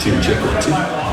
Tune check 1, 2.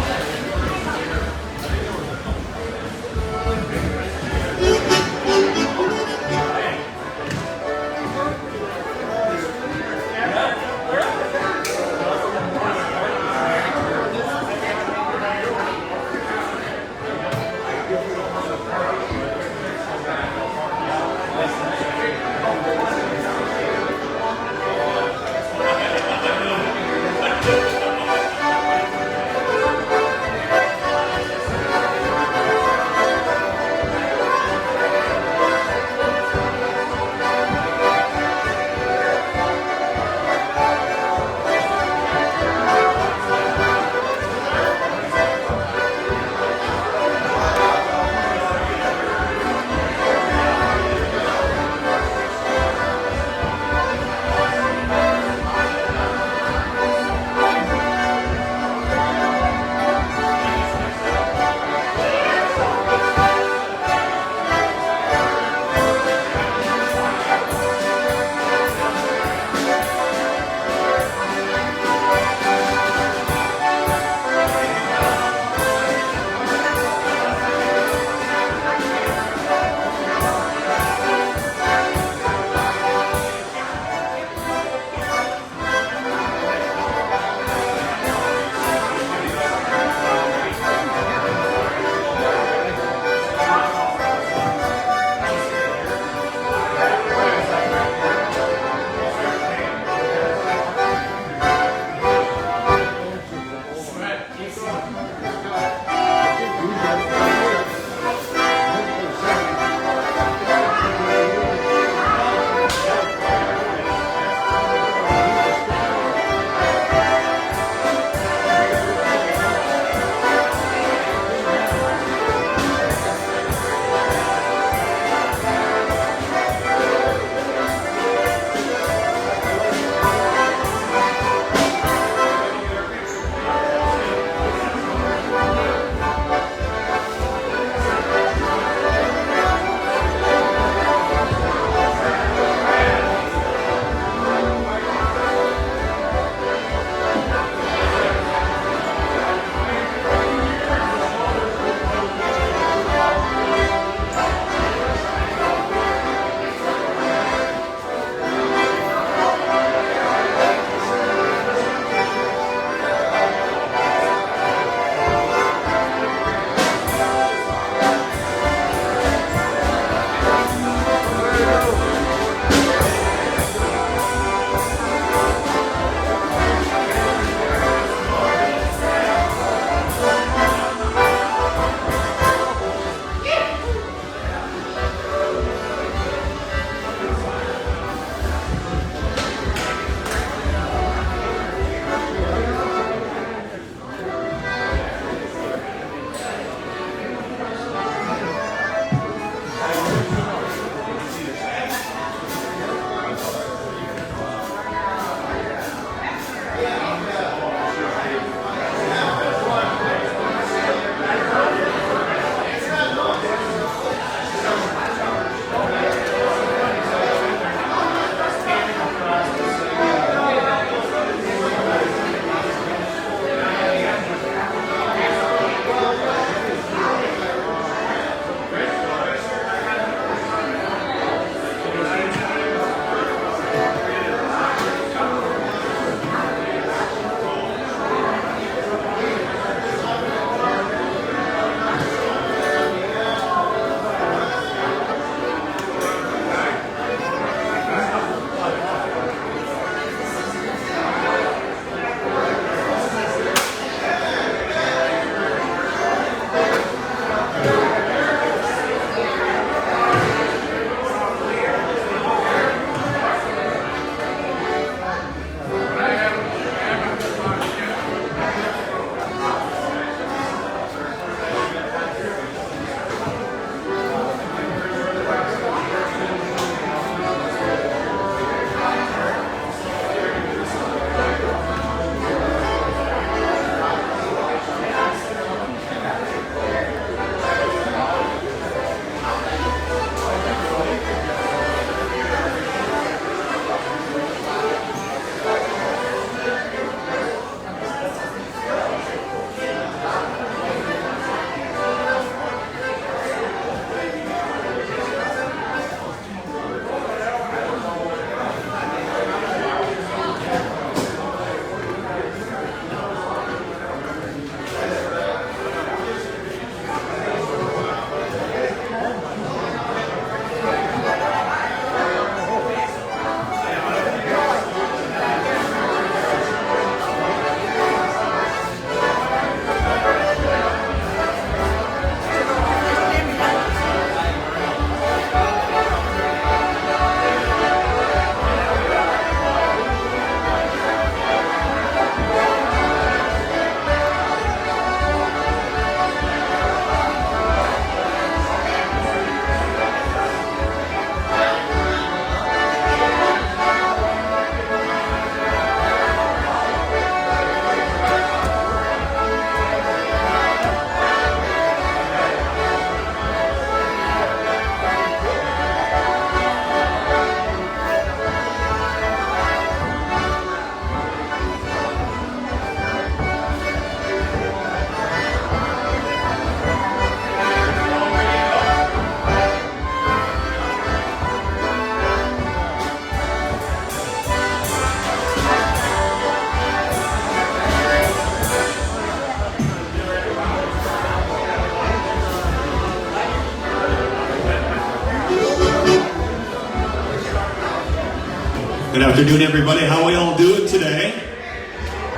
Good afternoon, everybody. How are we all doing today?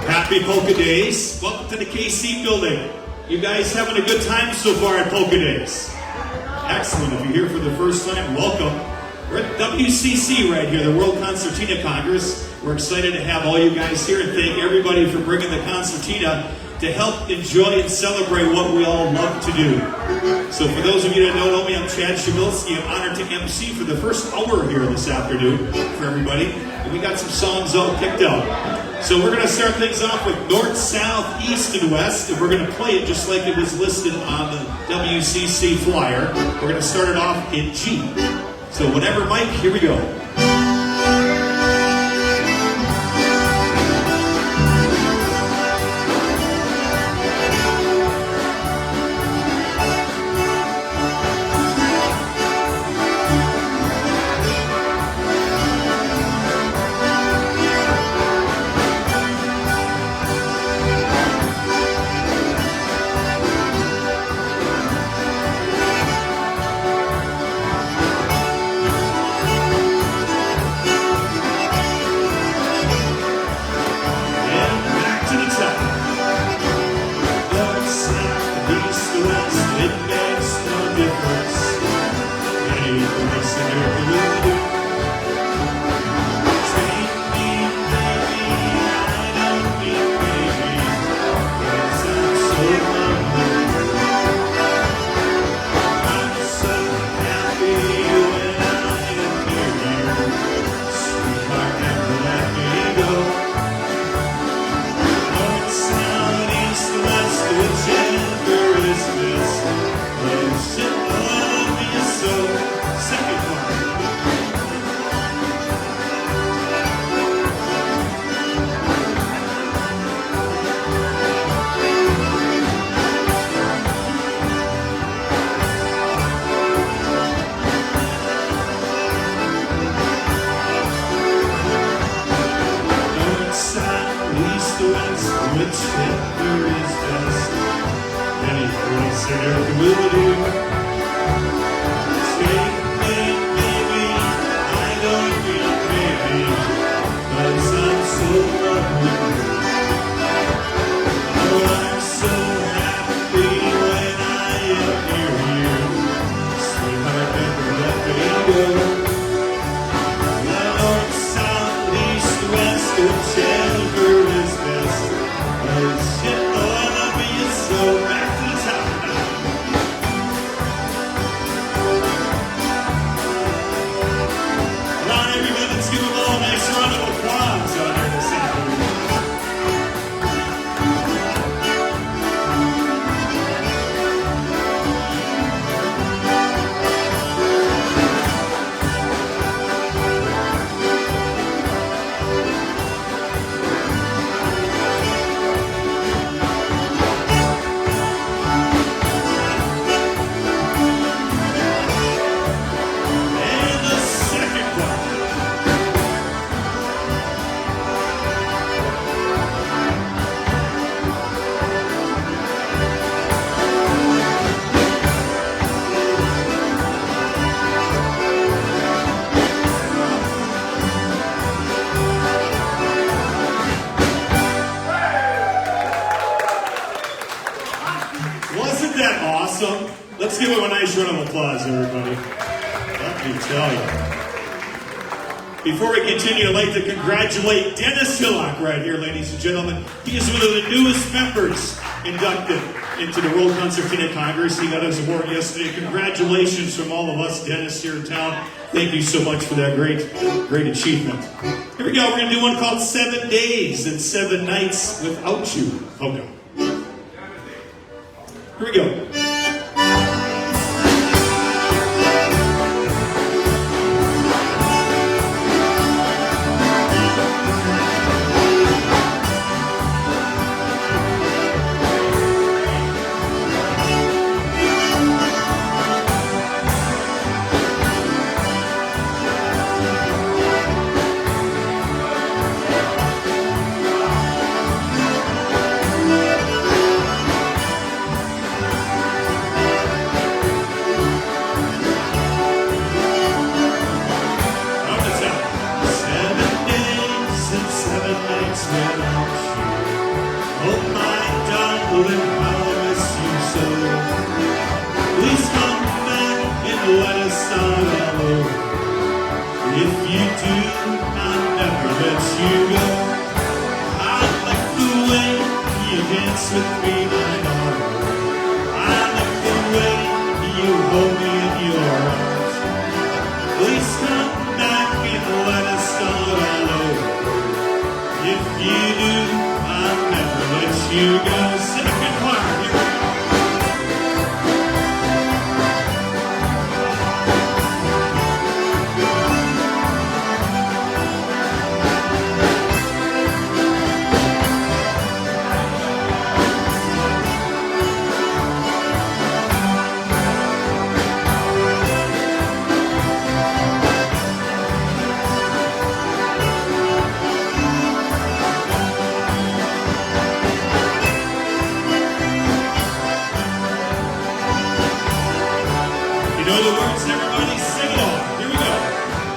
Happy Polka Days. Welcome to the KC building. You guys having a good time so far at Polka Days? Excellent. If you're here for the first time, welcome. We're at WCC right here, the World Concertina Congress. We're excited to have all you guys here and thank everybody for bringing the concertina to help enjoy and celebrate what we all love to do. So for those of you that don't know me, I'm Chad Shamilski. I'm honored to MC for the first hour here this afternoon for everybody. And we got some songs all picked out. So we're going to start things off with North, South, East, and West. And we're going to play it just like it was listed on the WCC flyer. We're going to start it off in G. So whenever, Mike, here we go. Let's give him a nice round of applause, everybody. Let me tell you. Before we continue, I'd like to congratulate Dennis Hillock right here, ladies and gentlemen. He is one of the newest members inducted into the World Concertina Congress. He got his award yesterday. Congratulations from all of us, Dennis, here in town. Thank you so much for that great achievement. Here we go. We're going to do one called 7 Days and 7 Nights Without You. Okay. Here we go. dance with me, my darling. I love the way you hold me in your arms. Please come back and let us start all over. If you do, I'll never let you go. Second choir, here we go. You know the words, everybody sing along. Here we go.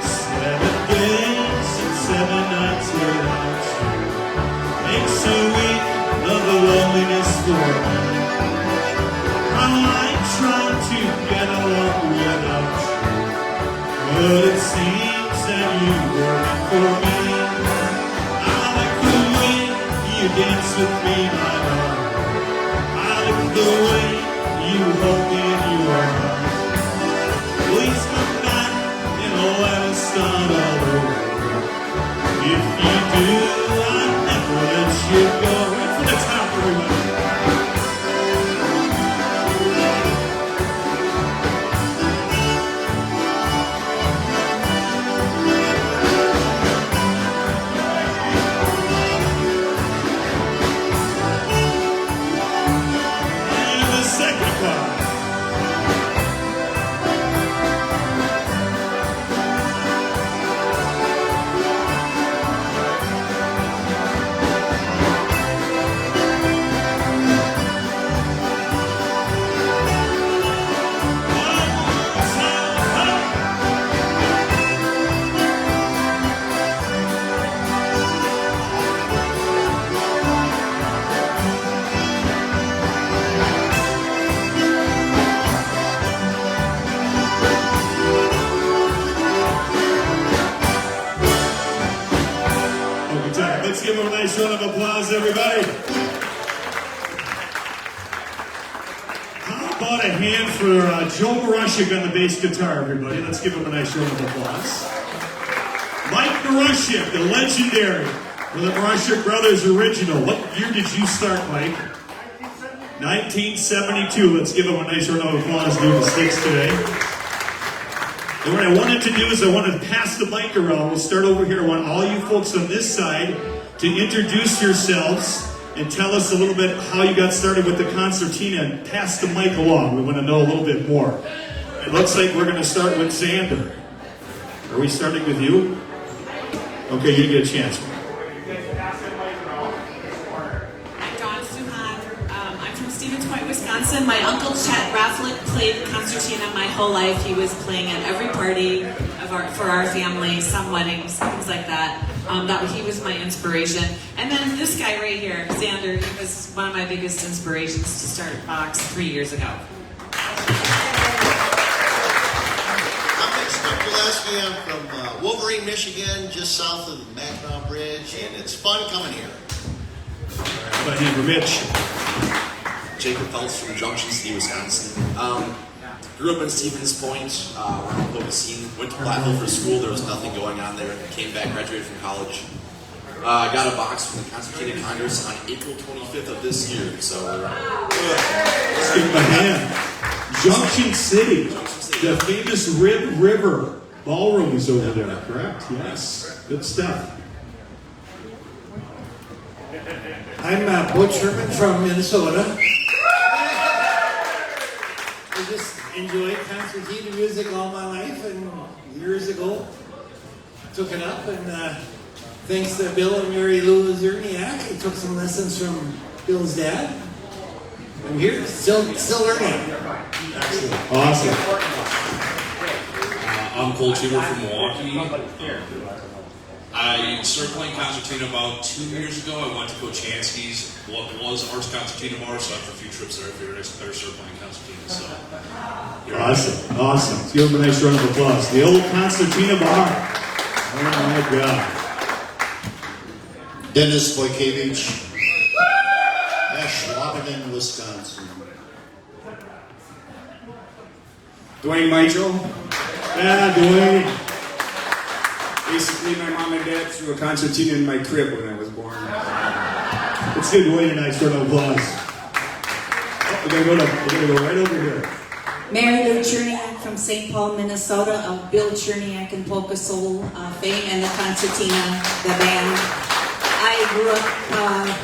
7 days and 7 nights without you makes a week of the loneliness for me. How I try to get along without you, but it seems that you work for me. I like the way you dance with me, my darling. I like the way you hold me in your arms. Please come back and let us start all over. If you do, I'll never let you go. Right from the top, everybody. And the second part. Let's give him a nice round of applause, everybody. How about a hand for Joe Marushik on the bass guitar, everybody? Let's give him a nice round of applause. Mike Marushik, the legendary, for the Marushik Brothers original. What year did you start, Mike? 1972. Let's give him a nice round of applause doing the sticks today. And what I wanted to do is I wanted to pass the mic around. We'll start over here. I want all you folks on this side to introduce yourselves and tell us a little bit how you got started with the concertina and pass the mic along. We want to know a little bit more. It looks like we're going to start with Xander. Are we starting with you? Okay, you get a chance. Wisconsin. My uncle Chet Rafflick played concertina my whole life. He was playing at every party for our family, some weddings, things like that. He was my inspiration. And then this guy right here, Xander, he was one of my biggest inspirations to start Vox 3 years ago. I'm Pulaski. I'm from Wolverine, Michigan, just south of the Mackinac Bridge, and it's fun coming here. How about you, Mitch? Jacob Phelps from Junction City, Wisconsin. Grew up in Stevens Point, around the scene. Went to Platteville for school. There was nothing going on there. Came back, graduated from college. Got a box from the Concertina Congress on April 25th of this year. So, let's give him a hand. Junction City, the famous Rib River Ballroom is over there, correct? Yes, good stuff. I'm Butch Herman from Minnesota. I just enjoyed concertina music all my life, and years ago took it up, and thanks to Bill and Mary Lou Zerniak, I took some lessons from Bill's dad. I'm here, still learning. Excellent. Awesome. I'm Cole Tudor from Milwaukee. I started playing concertina about 2 years ago. I went to Kochanski's, what was Arts Concertina Bar, so after a few trips there, I figured I better start playing concertina. So, awesome, awesome. Let's give him a nice round of applause. The old Concertina Bar. Oh my God. Dennis Wojkiewicz, Schwabingen, Wisconsin. Dwayne Mitchell. Yeah, Dwayne. Basically, my mom and dad threw a concertina in my crib when I was born. Let's give Dwayne a nice round of applause. Oh, we're gonna go right over here. Mary Lou Cherniak from St. Paul, Minnesota, of Bill Cherniak and Polka Soul fame, and the Concertina, the band. I grew up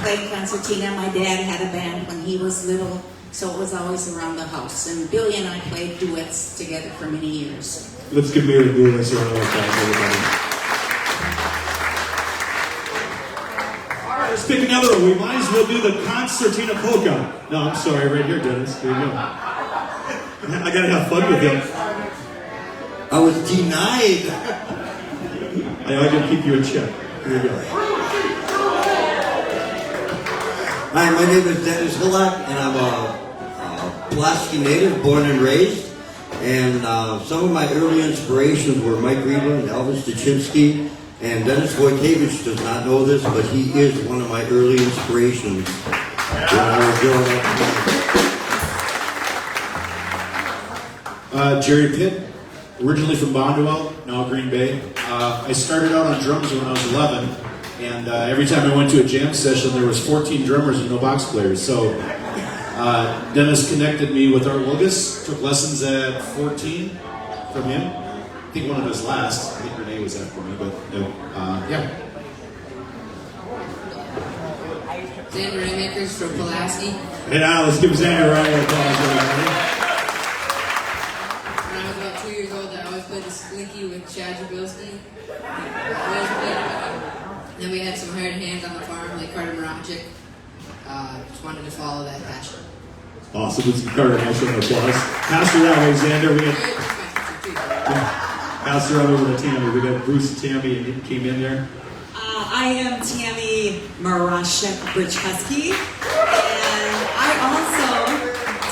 playing Concertina. My dad had a band when he was little, so it was always around the house. And Billy and I played duets together for many years. Let's give Mary Lou a nice round of applause, everybody. All right, let's pick another one. We might as well do the Concertina Polka. No, I'm sorry, right here, Dennis. There you go. I gotta have fun with you. I was denied. I gotta keep you in check. Here you go. Hi, my name is Dennis Hillock, and I'm a Pulaski native, born and raised. And some of my early inspirations were Mike Greenland, Elvis Duchinsky, and Dennis Wojtkiewicz does not know this, but he is one of my early inspirations when I was growing up. Jerry Pitt, originally from Bondwell, now Green Bay. I started out on drums when I was 11, and every time I went to a jam session, there was 14 drummers and no box players. So Dennis connected me with Art Wilgus, took lessons at 14 from him. I think one of his last. I think Renee was after me, but yeah. Xander Rainmakers from Pulaski. Hey, now let's give Xander a round of applause, everybody. When I was about 2 years old, I always played the Slinky with Chad Jabilski. Then we had some hired hands on the farm, like Carter Moravchik. Just wanted to follow that passion. Awesome. Let's give Carter a nice round of applause. Pass her that way, Xander. We got, pass her out over to Tammy. We got Bruce and Tammy, and he came in there. I am Tammy Marashek Brichhusky, and I also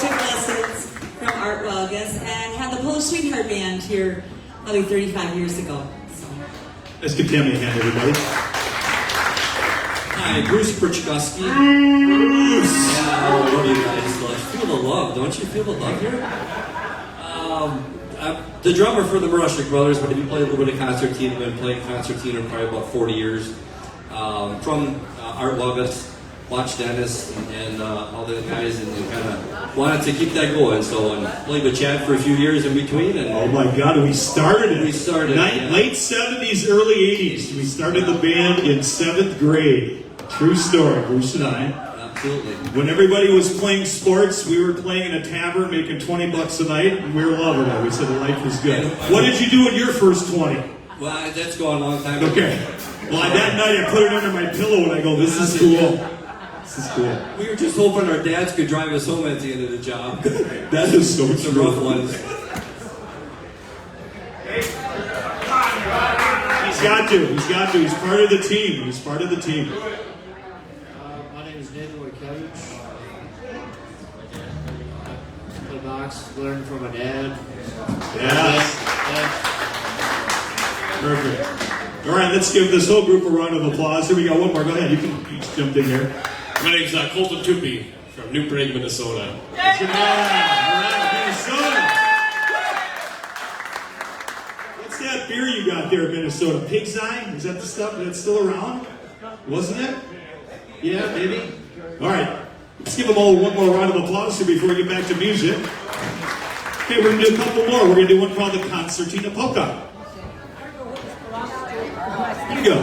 took lessons from Art Wilgus and had the Polish Sweetheart Band here probably 35 years ago. So. Let's give Tammy a hand, everybody. Hi, Bruce Brichhusky. Bruce! Yeah, I love you guys. Feel the love, don't you feel the love here? I'm the drummer for the Marashek Brothers, but if you play a little bit of concertina, I've been playing concertina for probably about 40 years. From Art Wilgus, watched Dennis and all the guys, and kind of wanted to keep that going. So I played with Chad for a few years in between. And oh my God, we started it. We started yeah. Late 70s, early 80s. We started the band in 7th grade. True story, Bruce and I. Absolutely. When everybody was playing sports, we were playing in a tavern, making $20 a night, and we were loving it. We said life was good. What did you do in your first 20? Well, that's gone a long time ago. Okay. Well, that night I put it under my pillow and I go, this is cool. This is cool. We were just hoping our dads could drive us home at the end of the job. That is so Some true. rough ones. He's got to. He's got to. He's part of the team. He's part of the team. My name is Nathan Wojtkiewicz. Play box, learned from my dad. Yes. Perfect. All right, let's give this whole group a round of applause. Here we go. One more. Go ahead. You can each jump in here. My name's Colton Tupi from New Prague, Minnesota. That's your man. All right, Minnesota. What's that beer you got there in Minnesota? Pig's Eye? Is that the stuff that's still around? Wasn't it? Yeah, maybe. All right. Let's give them all one more round of applause here before we get back to music. Okay, we're going to do a couple more. We're going to do one called the Concertina Polka. Here you go.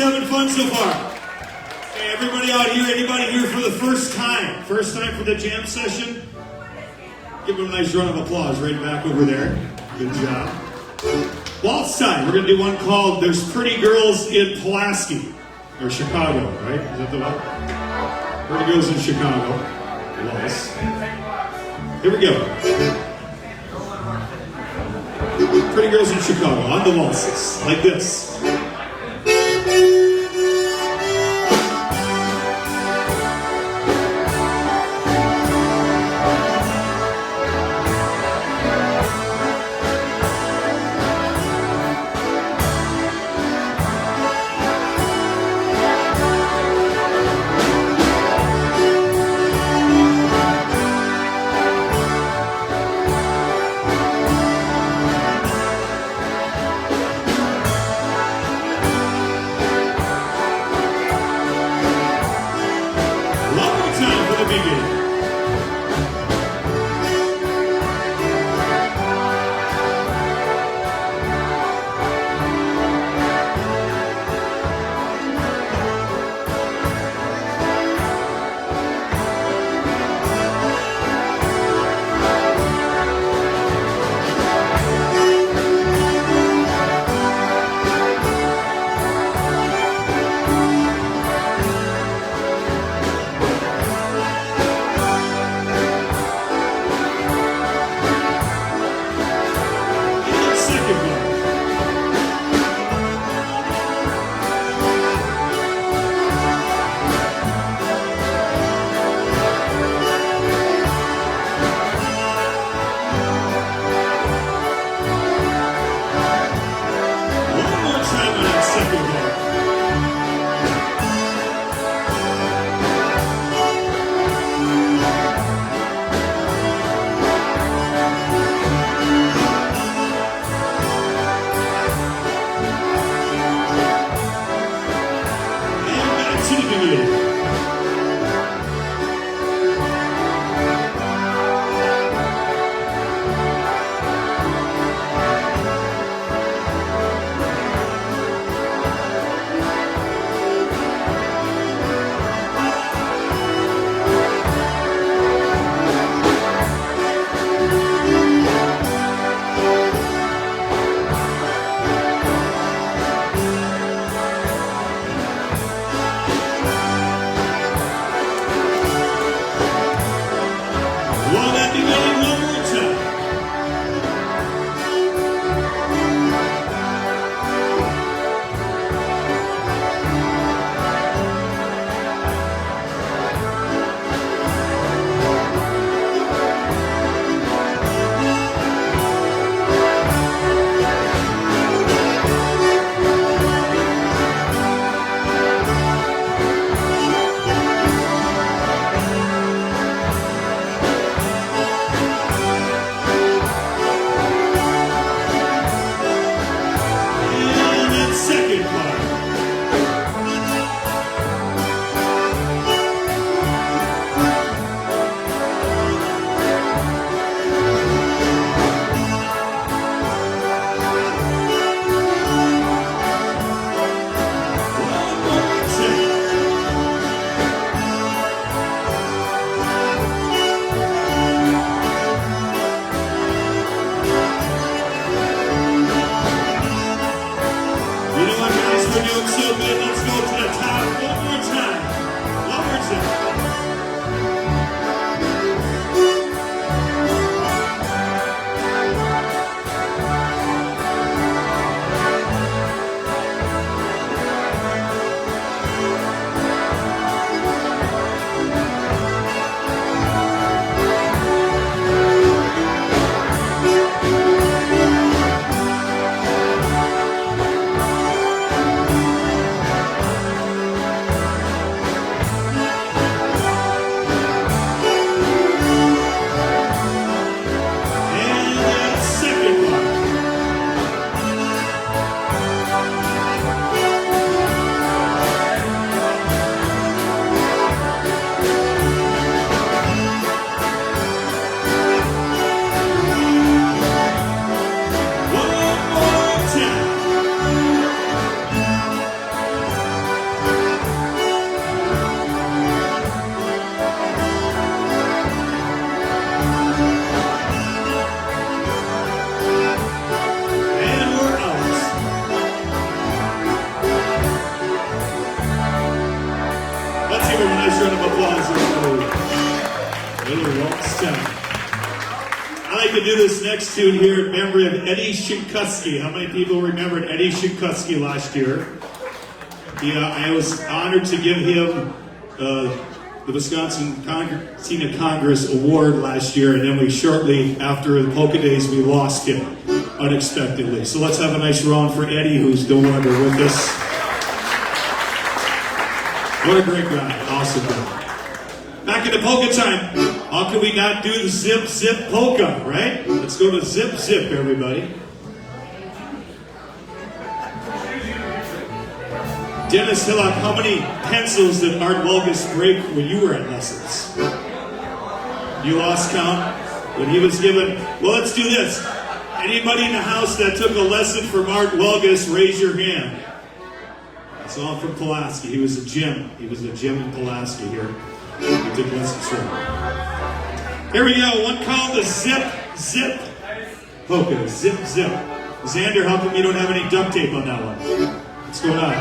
having fun so far? Hey, everybody out here, anybody here for the first time? First time for the jam session? Give them a nice round of applause right back over there. Good job. Waltz time. We're going to do one called There's Pretty Girls in Pulaski. Or Chicago, right? Is that the one? Pretty Girls in Chicago. Waltz. Here we go. Pretty Girls in Chicago. On the waltzes. Like this. Let's give him a nice round of applause, everybody. Little waltz time. I like to do this next tune here in memory of Eddie Shinkutsky. How many people remembered Eddie Shinkutsky last year? I was honored to give him the Wisconsin Concertina Congress Award last year, and then we shortly after the Polka Days, we lost him unexpectedly. So let's have a nice round for Eddie, who's no longer with us. What a great guy. Awesome guy. Back into polka time. How can we not do the zip, zip polka, right? Let's go to zip, zip, everybody. Dennis Hillock, how many pencils did Art Wolgus break when you were at lessons? You lost count? When he was given... Well, let's do this. Anybody in the house that took a lesson from Art Wolgus, raise your hand. It's all from Pulaski. He was a gym. He was a gym in Pulaski here. We took lessons from him. Here we go. One called the zip, zip polka. Zip, zip. Xander, how come you don't have any duct tape on that one? What's going on?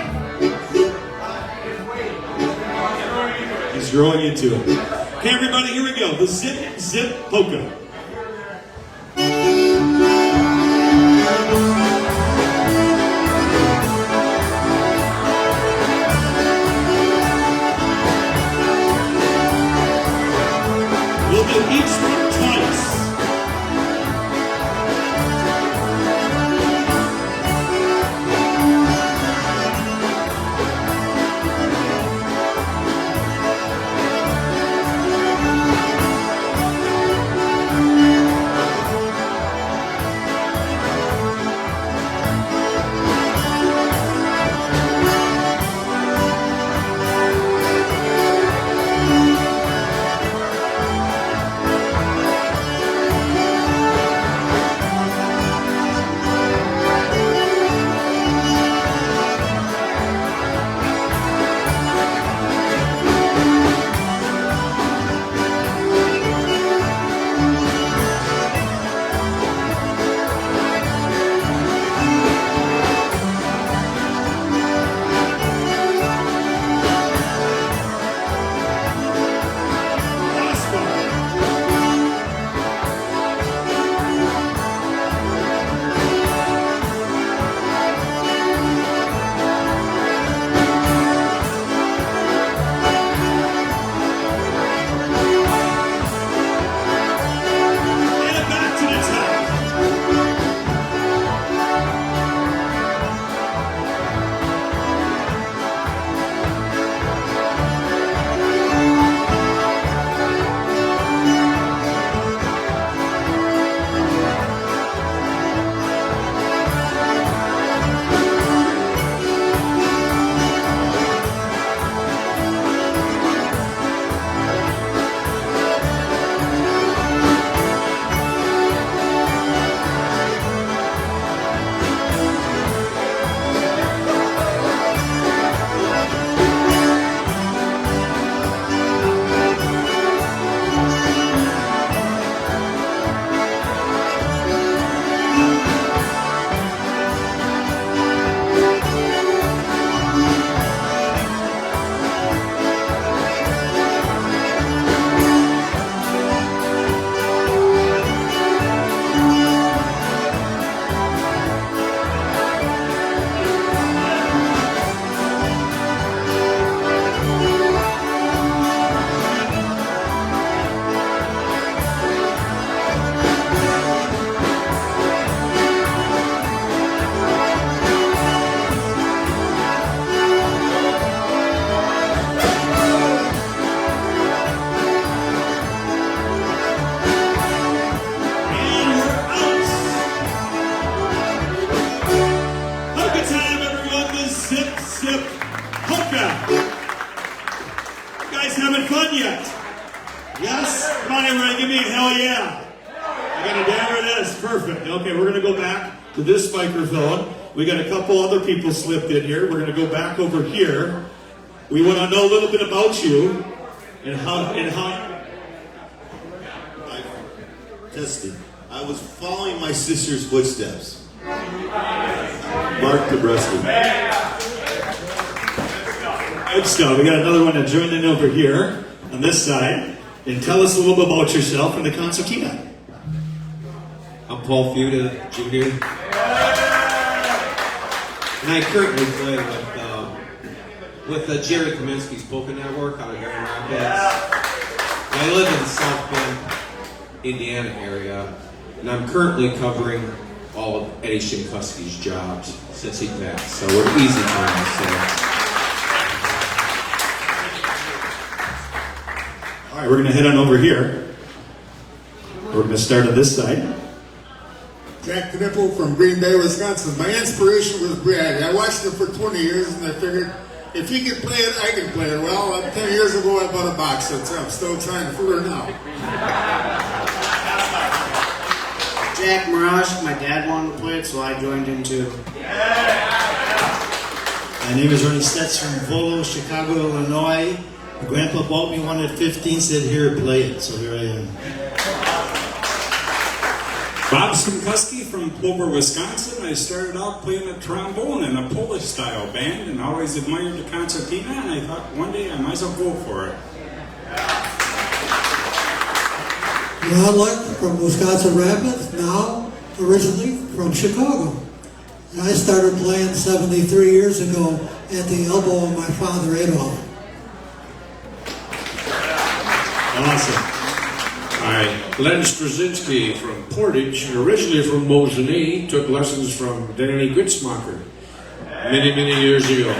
He's growing into it. Okay, everybody, here we go. The zip, zip polka. We'll do each one twice. Okay, we're going to go back to this microphone. We got a couple other people slipped in here. We're going to go back over here. We want to know a little bit about you and how. Testing. I was following my sister's footsteps. Mark Kabreski. Good stuff. We got another one to join in over here on this side. And tell us a little bit about yourself and the concertina. I'm Paul Feuda, Jr. And I currently play with Jerry Kaminsky's Polka Network out of Grand Rapids. And I live in the South Bend, Indiana area, and I'm currently covering all of Eddie Shinkuski's jobs since he passed. So we're easy times. So. All right, we're going to head on over here. We're going to start on this side. Jack Knipple from Green Bay, Wisconsin. My inspiration was Brad. I watched him for 20 years and I figured if he could play it, I can play it. Well, 10 years ago I bought a box set, so I'm still trying to learn now. Jack Marash, my dad wanted to play it, so I joined in too. My name is Ernie Stetz from Volo, Chicago, Illinois. My grandpa bought me one at 15, said, here, play it. So here I am. Bob Smkuski from Plover, Wisconsin. I started out playing the trombone in a Polish-style band and always admired the concertina, and I thought one day I might as well go for it. Ron Luck from Wisconsin Rapids, now originally from Chicago. And I started playing 73 years ago at the elbow of my father, Adolf. Awesome. Hi, Len Straczynski from Portage, originally from Mosinee, took lessons from Danny Gritzmacher many, many years ago.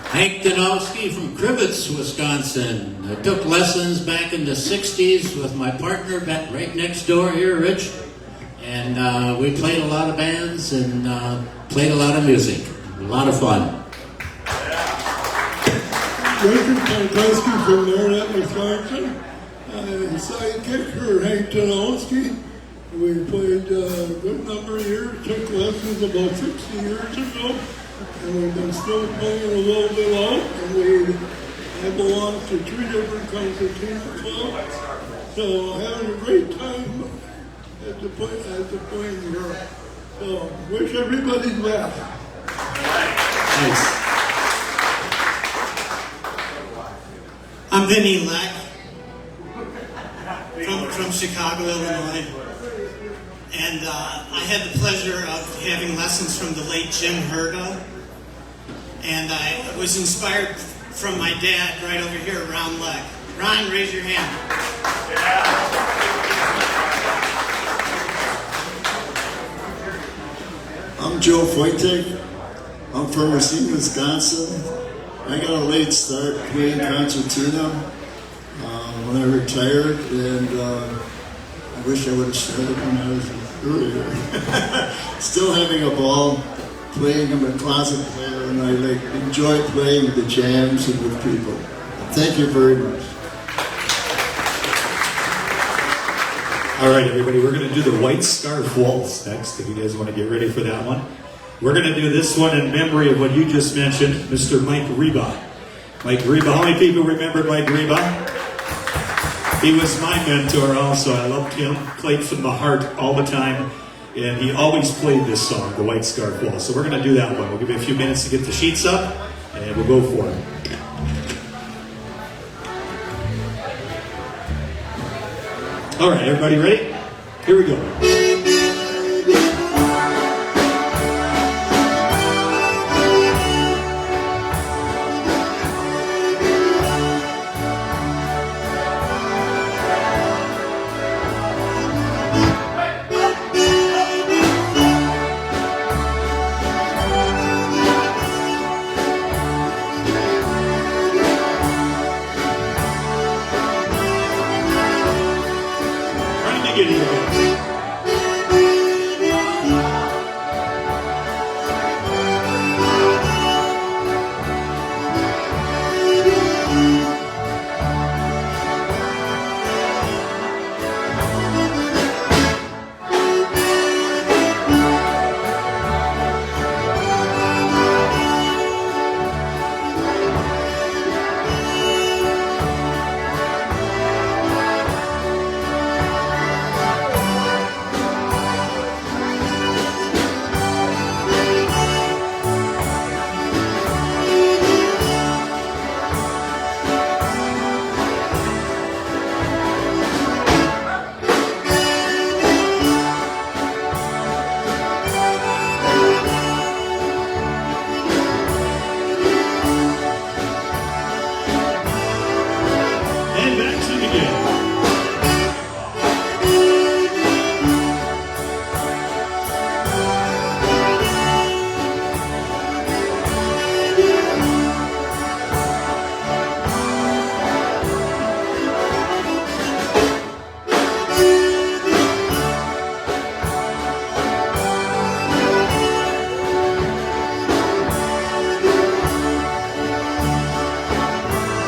Hank Danowski from Crivets, Wisconsin. I took lessons back in the 60s with my partner back right next door here, Rich. And we played a lot of bands and played a lot of music. A lot of fun. Richard Pulaski from Marinette, Wisconsin. Sidekick for Hank Danowski. We played a good number of years, took lessons about 60 years ago. And we've been still playing a little bit out. And I belong to 3 different concertina clubs. So having a great time at the point here. So wish everybody well. Thanks. I'm Vinny Lack from Chicago, Illinois. And I had the pleasure of having lessons from the late Jim Herga. And I was inspired from my dad right over here, Ron Leck. Ron, raise your hand. I'm Joe Foytek. I'm from Racine, Wisconsin. I got a late start playing concertina when I retired, and I wish I would have started when I was earlier. Still having a ball playing. I'm a closet player, and I enjoy playing with the jams and with people. Thank you very much. All right, everybody, we're going to do the White Scarf Waltz next, if you guys want to get ready for that one. We're going to do this one in memory of what you just mentioned, Mr. Mike Reba. Mike Reba, how many people remember Mike Reba? He was my mentor also. I loved him, played from the heart all the time, and he always played this song, the White Scarf Waltz. So we're going to do that one. We'll give you a few minutes to get the sheets up, and we'll go for it. All right, everybody ready? Here we go.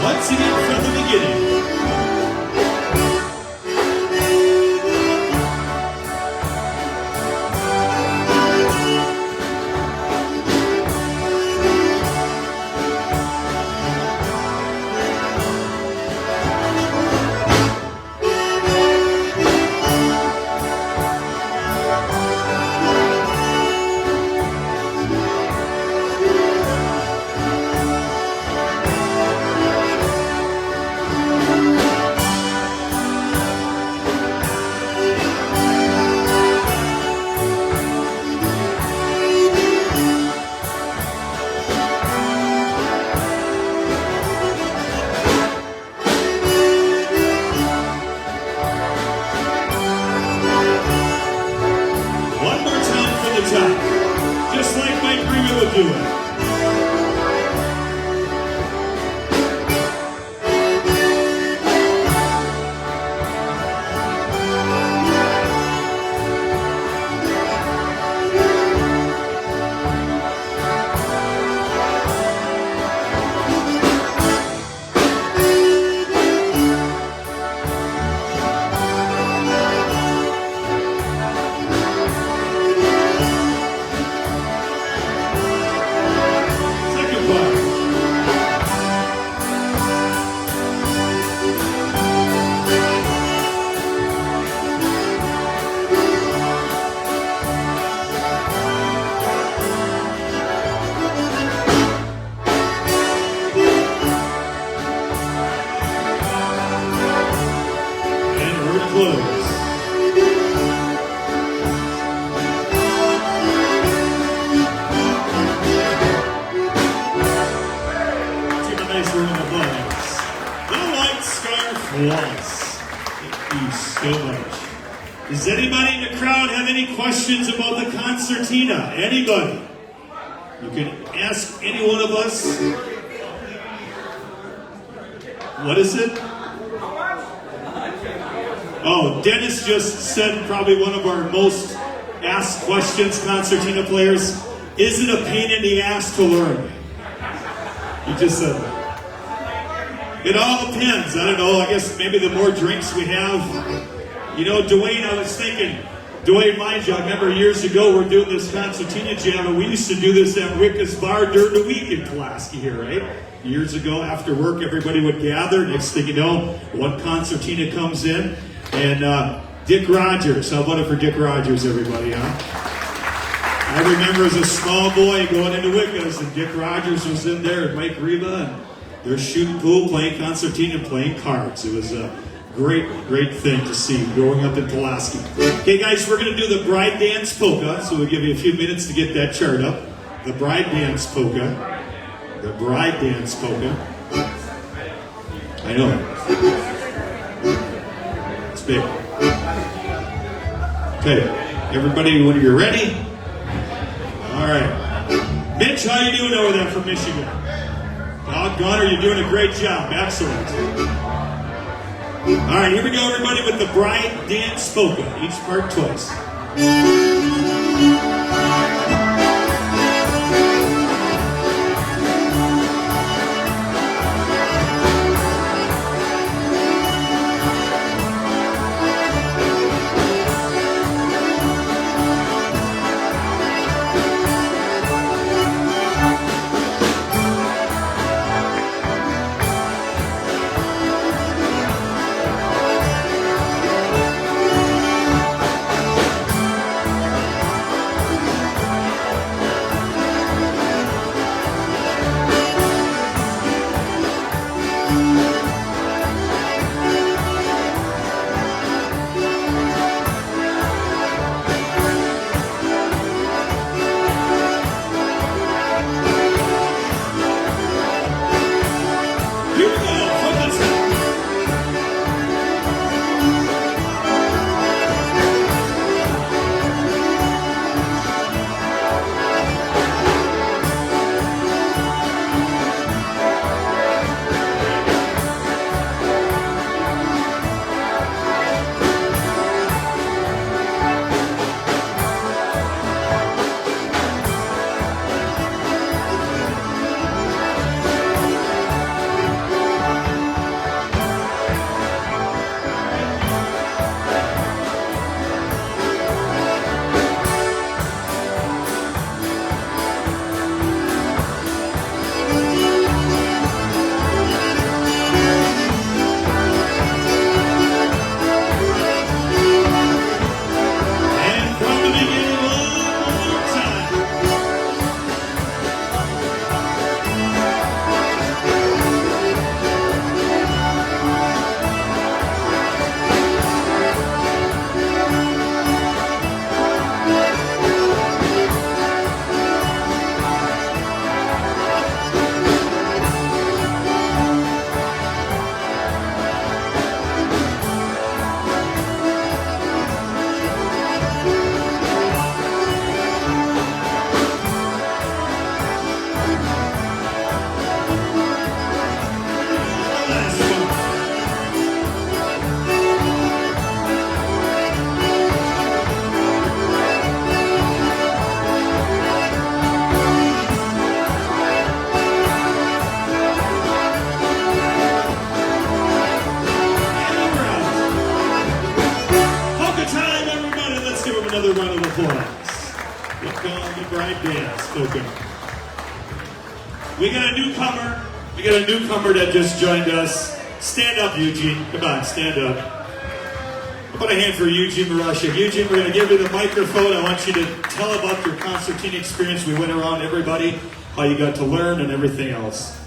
once again from the beginning. Just like Mike Reba would do it. Does anybody in the crowd have any questions about the Concertina? Anybody? You can ask any one of us. What is it? Oh, Dennis just said probably one of our most asked questions, Concertina players. Is it a pain in the ass to learn? You just said that. It all depends. I don't know. I guess maybe the more drinks we have. You know, Dwayne, I was thinking, Dwayne, mind you, I remember years ago we're doing this Concertina jam, and we used to do this at Wicca's Bar during the week in Pulaski here, right? Years ago, after work, everybody would gather. Next thing you know, one Concertina comes in, and Dick Rogers. How about it for Dick Rogers, everybody, huh? I remember as a small boy going into Wicca's, and Dick Rogers was in there, and Mike Reba, and they're shooting pool, playing Concertina, playing cards. It was a great thing to see growing up in Pulaski. Okay, guys, we're going to do the Bride Dance Polka, so we'll give you a few minutes to get that chart up. The Bride Dance Polka. The Bride Dance Polka. I know. It's big. Okay, everybody, when you're ready. All right. Mitch, how you doing over there from Michigan? Doggone, you're doing a great job. Excellent. All right, here we go, everybody, with the Bride Dance Polka. Each part twice. another round of applause. Look on the bride dance, Polka. We got a newcomer. We got a newcomer that just joined us. Stand up, Eugene. Come on, stand up. How about a hand for Eugene Marashik? Eugene, we're going to give you the microphone. I want you to tell about your concertina experience. We went around everybody, how you got to learn and everything else.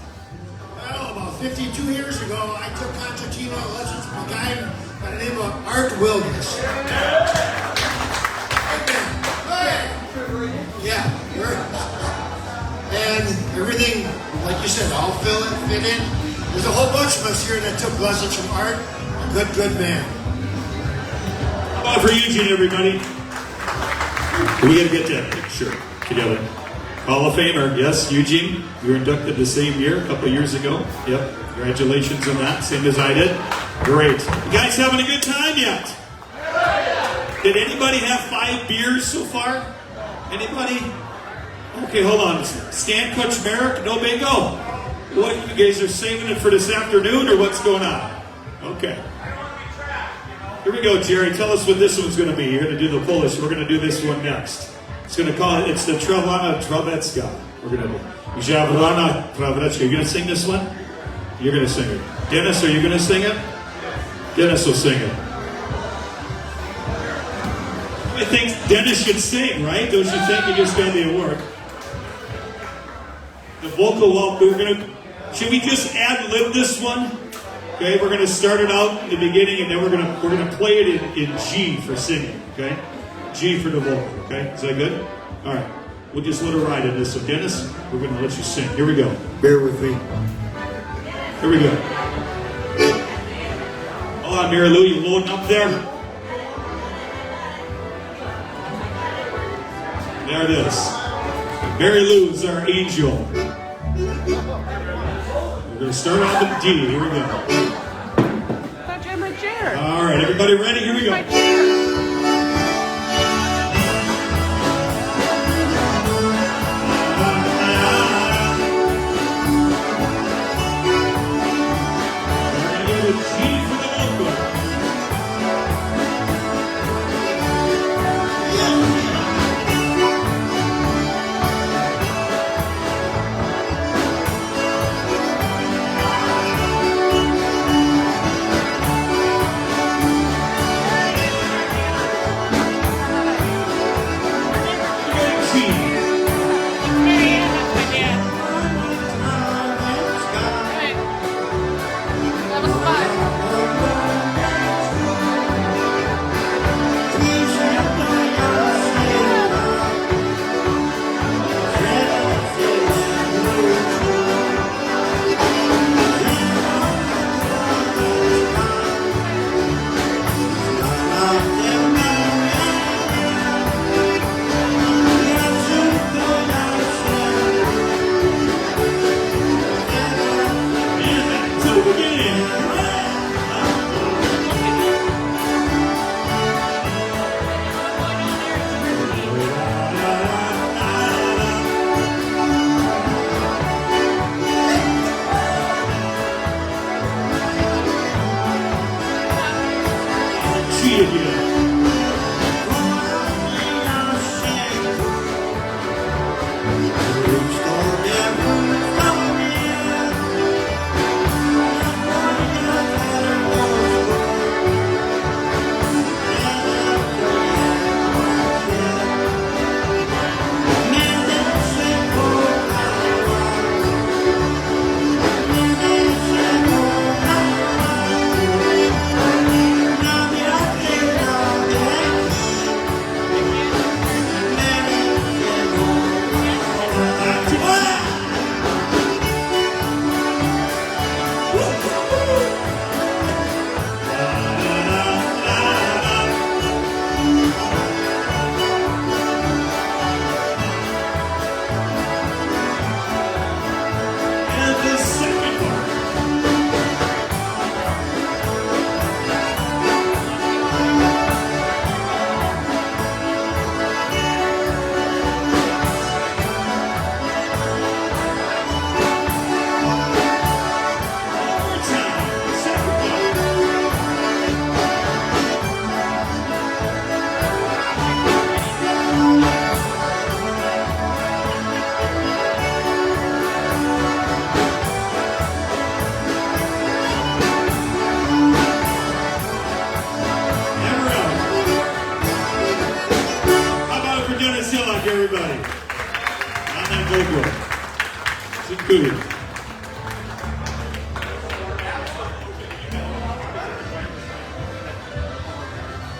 Well, about 52 years ago, I took concertina lessons from a guy by the name of Art Wilderness. Yeah, and everything, like you said, all fit in. There's a whole bunch of us here that took lessons from Art. A good man. How about for Eugene, everybody? We got to get that picture together. Hall of Famer, yes, Eugene. You were inducted the same year, a couple of years ago. Yep, congratulations on that, same as I did. Great. You guys having a good time yet? Did anybody have 5 beers so far? Anybody? Okay, hold on. Stan Coach Merrick, no bingo? What, you guys are saving it for this afternoon, or what's going on? Okay. Here we go, Jerry. Tell us what this one's going to be. You're going to do the Polish. We're going to do this one next. It's the Trawana Trawecka. We're going to do Trawana Trawecka. You're going to sing this one? You're going to sing it. Dennis, are you going to sing it? Dennis will sing it. I think Dennis should sing, right? Don't you think? He just got the award. The vocal, should we just ad-lib this one? Okay, we're going to start it out in the beginning, and then we're going to play it in G for singing, okay? G for the vocal, okay? Is that good? All right. We'll just let her ride in this. So, Dennis, we're going to let you sing. Here we go. Bear with me. Here we go. Hold on, Mary Lou, you loading up there? There it is. Mary Lou is our angel. We're going to start off with D. Here we go. I had my chair. All right, everybody ready? Here we go.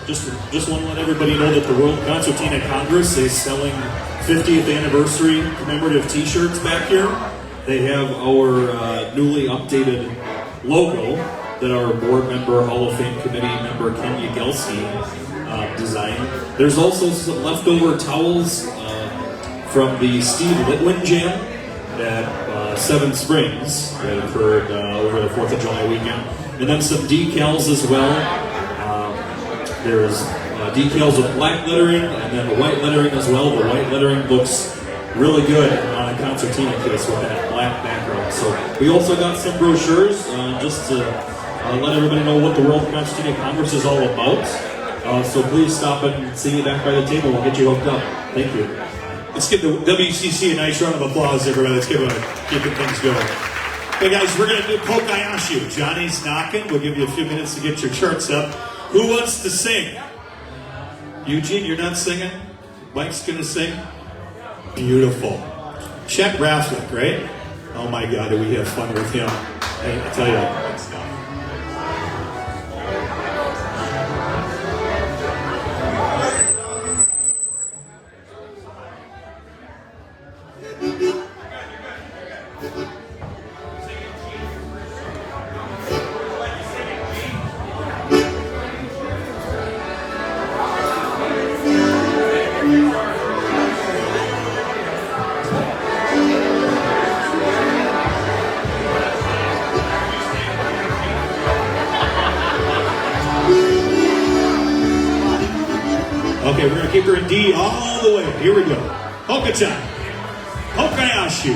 Just want to let everybody know that the World Concertina Congress is selling 50th anniversary commemorative T-shirts back here. They have our newly updated logo that our board member, Hall of Fame committee member Ken Yagelski designed. There's also some leftover towels from the Steve Litwin Jam at Seven Springs that occurred over the 4th of July weekend. And then some decals as well. There's decals with black lettering and then the white lettering as well. The white lettering looks really good on a concertina case with that black background. So we also got some brochures just to let everybody know what the World Concertina Congress is all about. So please stop and see me back by the table. We'll get you hooked up. Thank you. Let's give the WCC a nice round of applause, everybody. Let's keep things going. Hey guys, we're going to do Pokayashu. Johnny's knocking. We'll give you a few minutes to get your charts up. Who wants to sing? Eugene, you're not singing? Mike's going to sing? Beautiful. Chet Rafflick, right? Oh my God, do we have fun with him? Hey, I tell you, good stuff. Okay, we're going to keep her in D all the way. Here we go. Polka time. Pokayashu.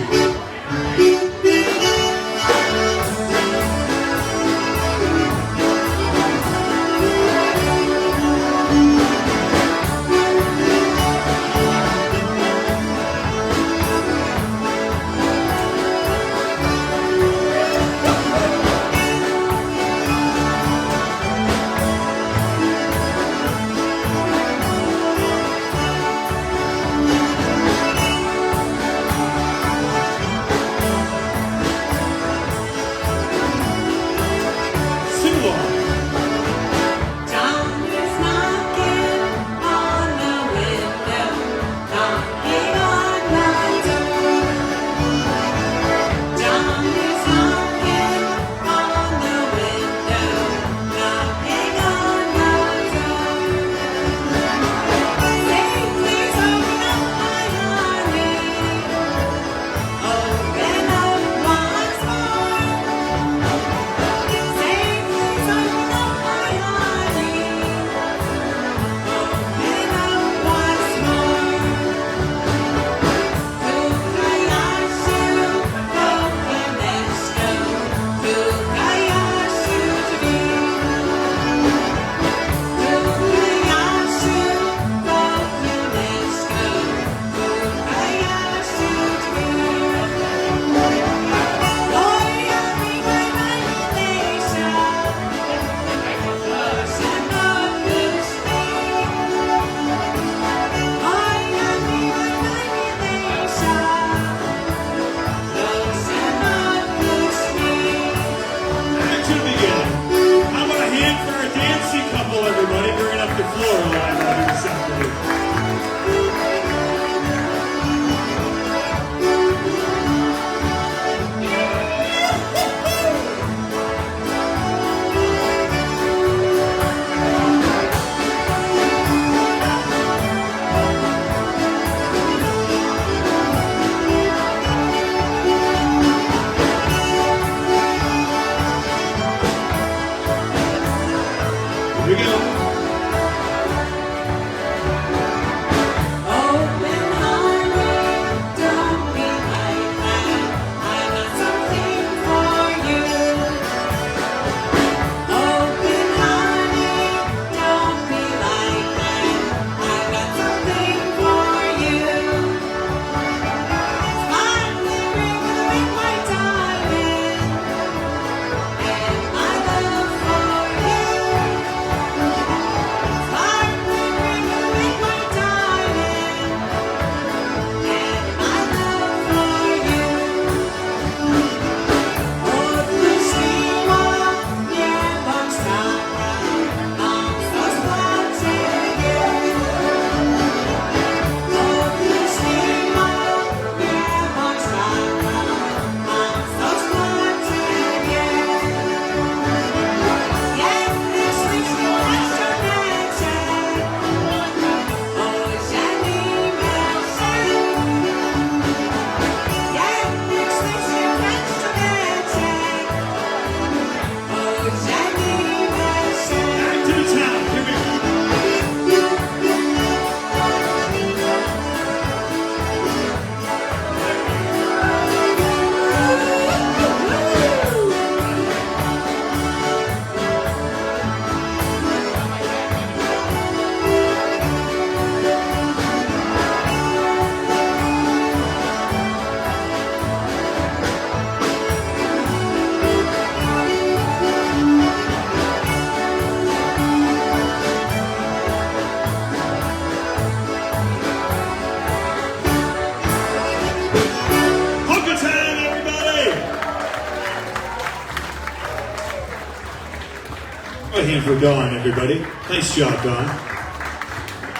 A hand for Dawn, everybody. Nice job, Dawn.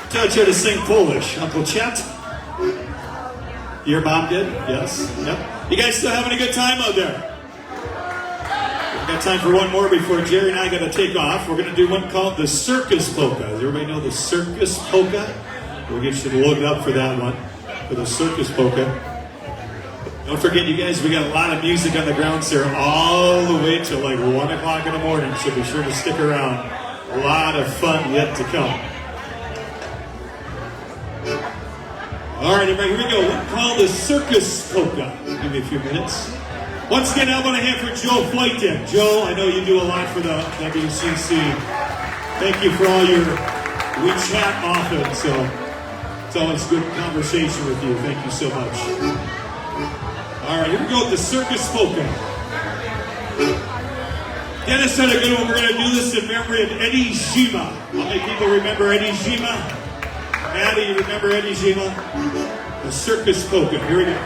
Taught you to sing Polish, Uncle Chet. Your mom did? Yes. Yep. You guys still having a good time out there? We've got time for one more before Jerry and I got to take off. We're going to do one called the Circus Polka. Does everybody know the Circus Polka? We'll get you to look it up for that one, for the Circus Polka. Don't forget, you guys, we got a lot of music on the grounds here all the way till like 1 o'clock in the morning, so be sure to stick around. A lot of fun yet to come. All right, everybody, here we go. One called the Circus Polka. Give me a few minutes. Once again, I want to hand for Joe Flighton. Joe, I know you do a lot for the WCC. Thank you for all your, we chat often, so it's always good conversation with you. Thank you so much. All right, here we go with the Circus Polka. Dennis said a good one. We're going to do this in memory of Eddie Zima. How many people remember Eddie Zima? Maddie, you remember Eddie Zima? The Circus Polka. Here we go.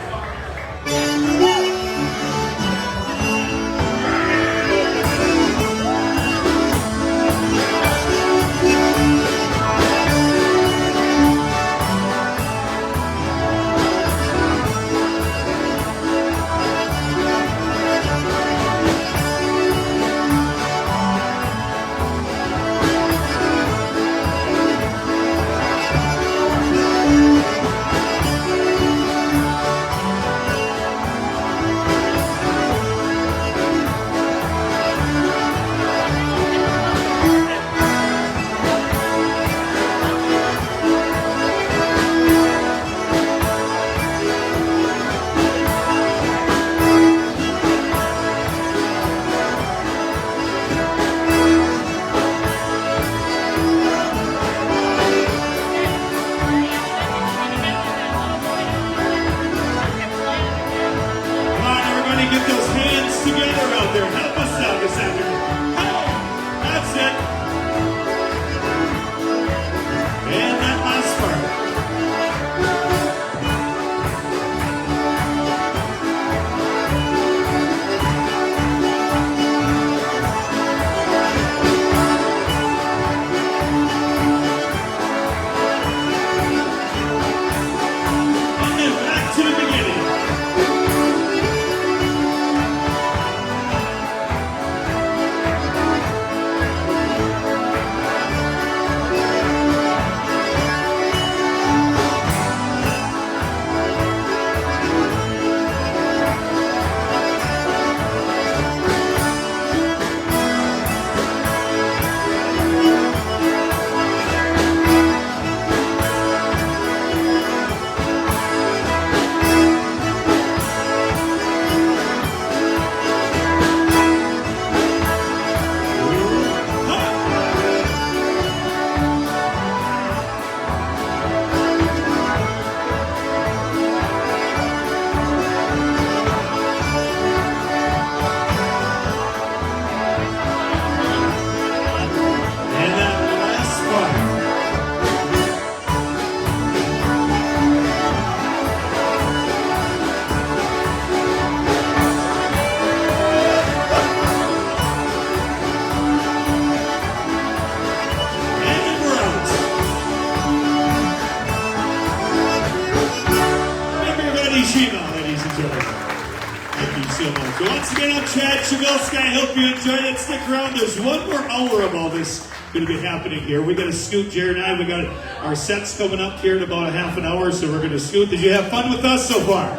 I hope you enjoyed it. Stick around. There's one more hour of all this going to be happening here. We got to scoot, Jared and I. We got our sets coming up here in about a half an hour, so we're going to scoot. Did you have fun with us so far?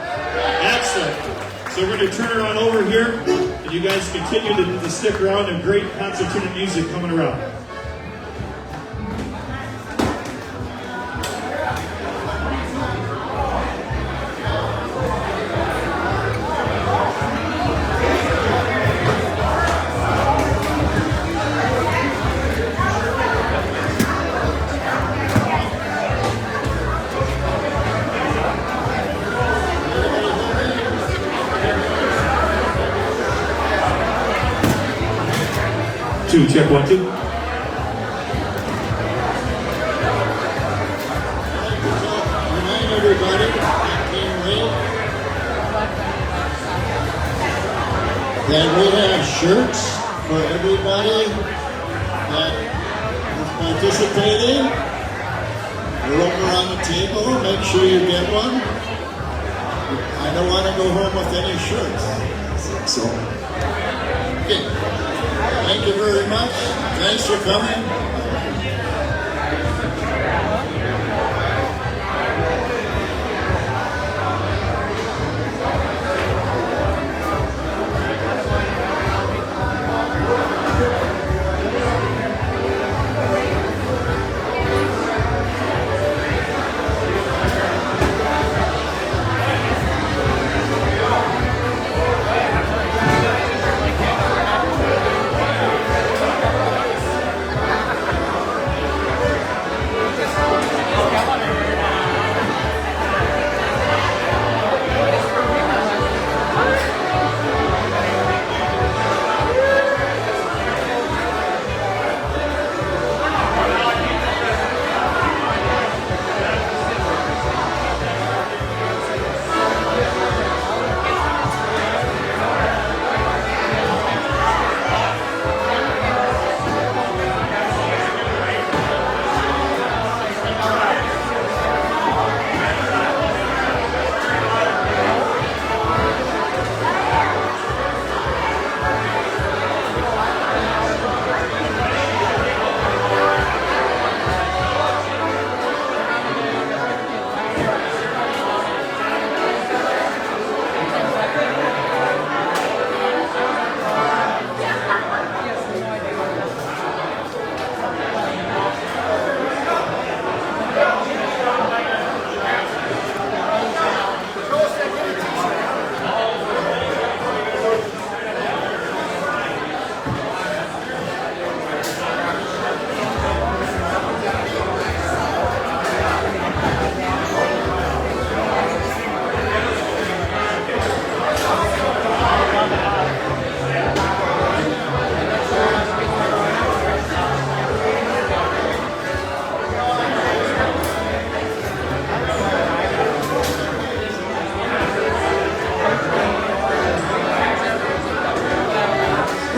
Excellent. So we're going to turn around over here, and you guys continue to stick around. And great concertina music coming around. Check 1, 2. Remind everybody that we have shirts for everybody that is participating. They're over on the table. Make sure you get one. I don't want to go home with any shirts. So, okay. Thank you very much. Thanks for coming.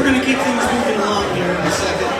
We're going to keep things moving along here in a second.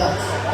waltz.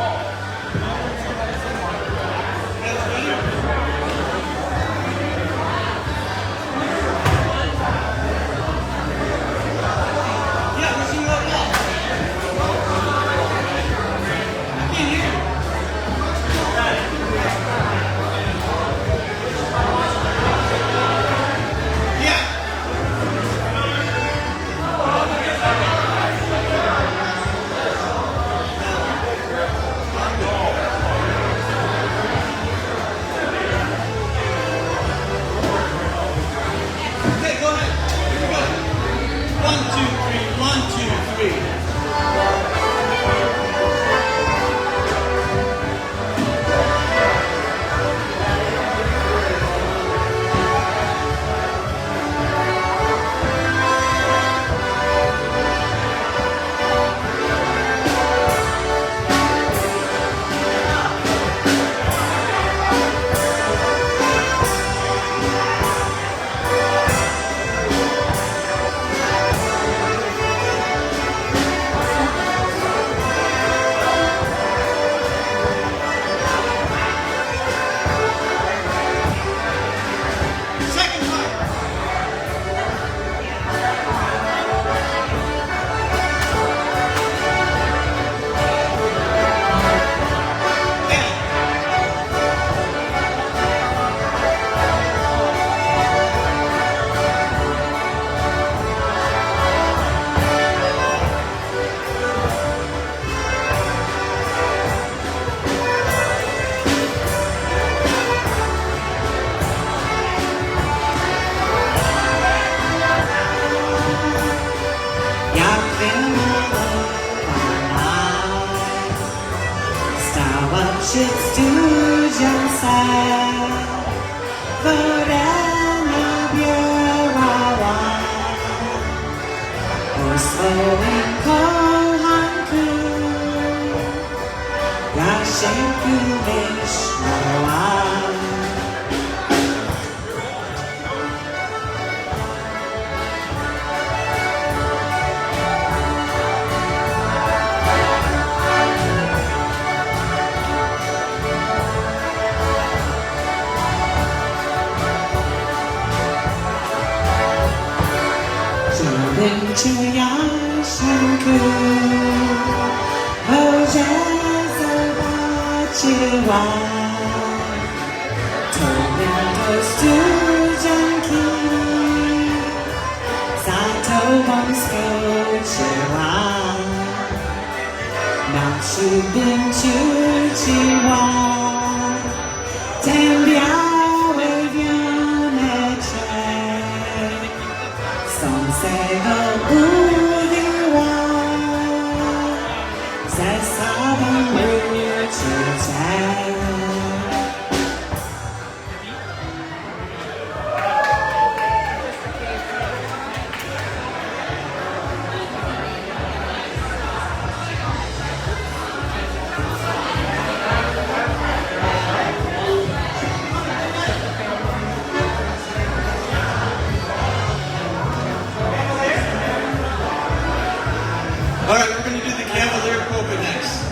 All right, we're going to do the Cavalier polka next.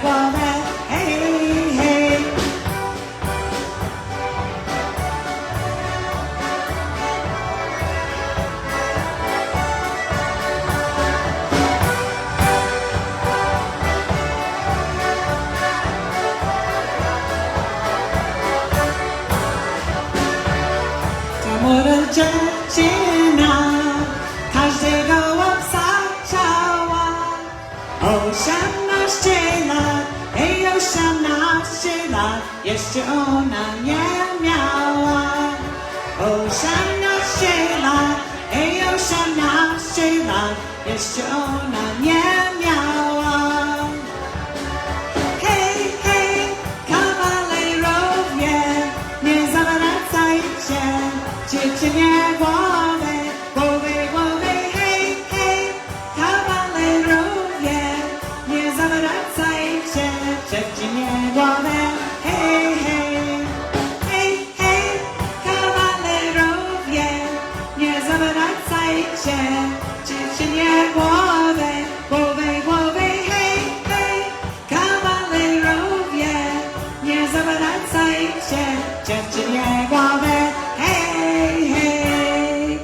głowę, hej, hej. Ta młoda dziewczyna każdego obsadziała. 18 lat, ej, 18 lat, jeszcze ona nie miała. 18 lat, ej, 18 lat, jeszcze ona nie miała. Hej, hej, kawalerowie, nie zawracajcie dziewczynie głowy, głowy, głowy, hej, hej, kawalerowie, nie zawracajcie dziewczynie głowy, hej, hej, hej, hej, kawalerowie, nie zawracajcie dziewczynie głowy, głowy, głowy, hej, hej, kawalerowie, nie zawracajcie dziewczynie głowy, hej, hej.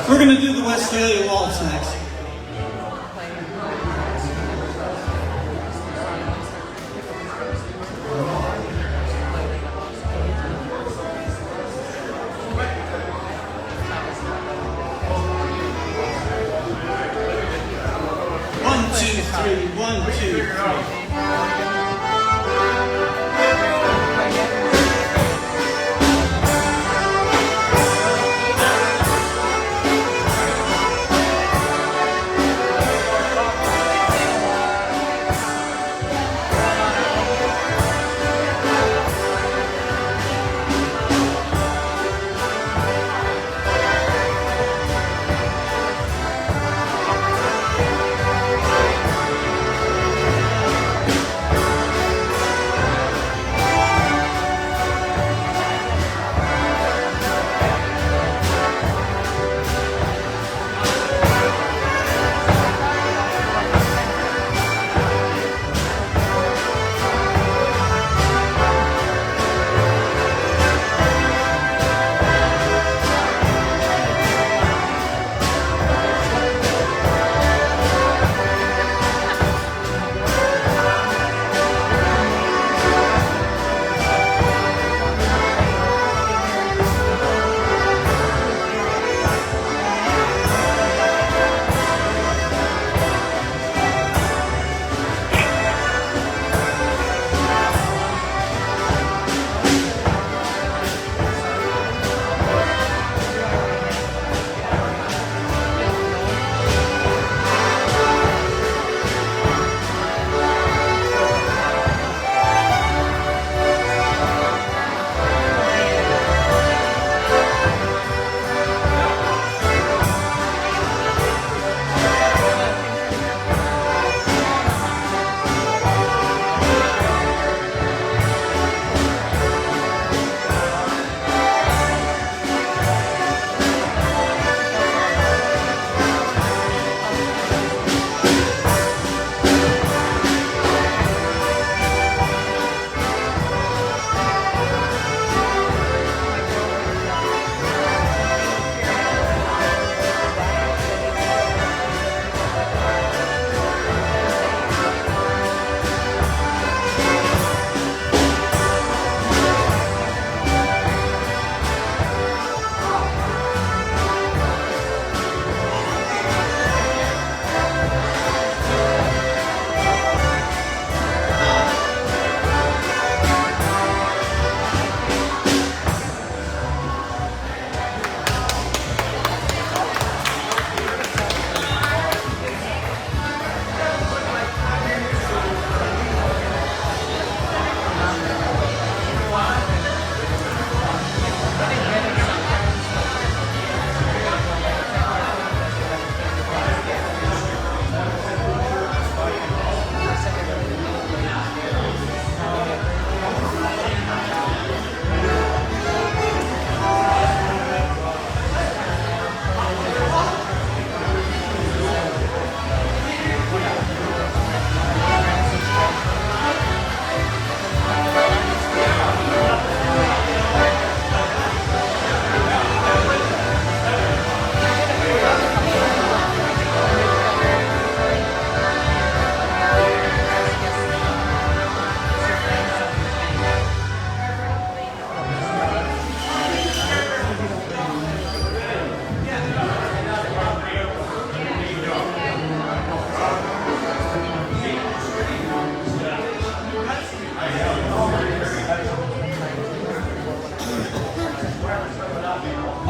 We're going to do the Westphalia Waltz next. One, two, three, 1, 2, 3.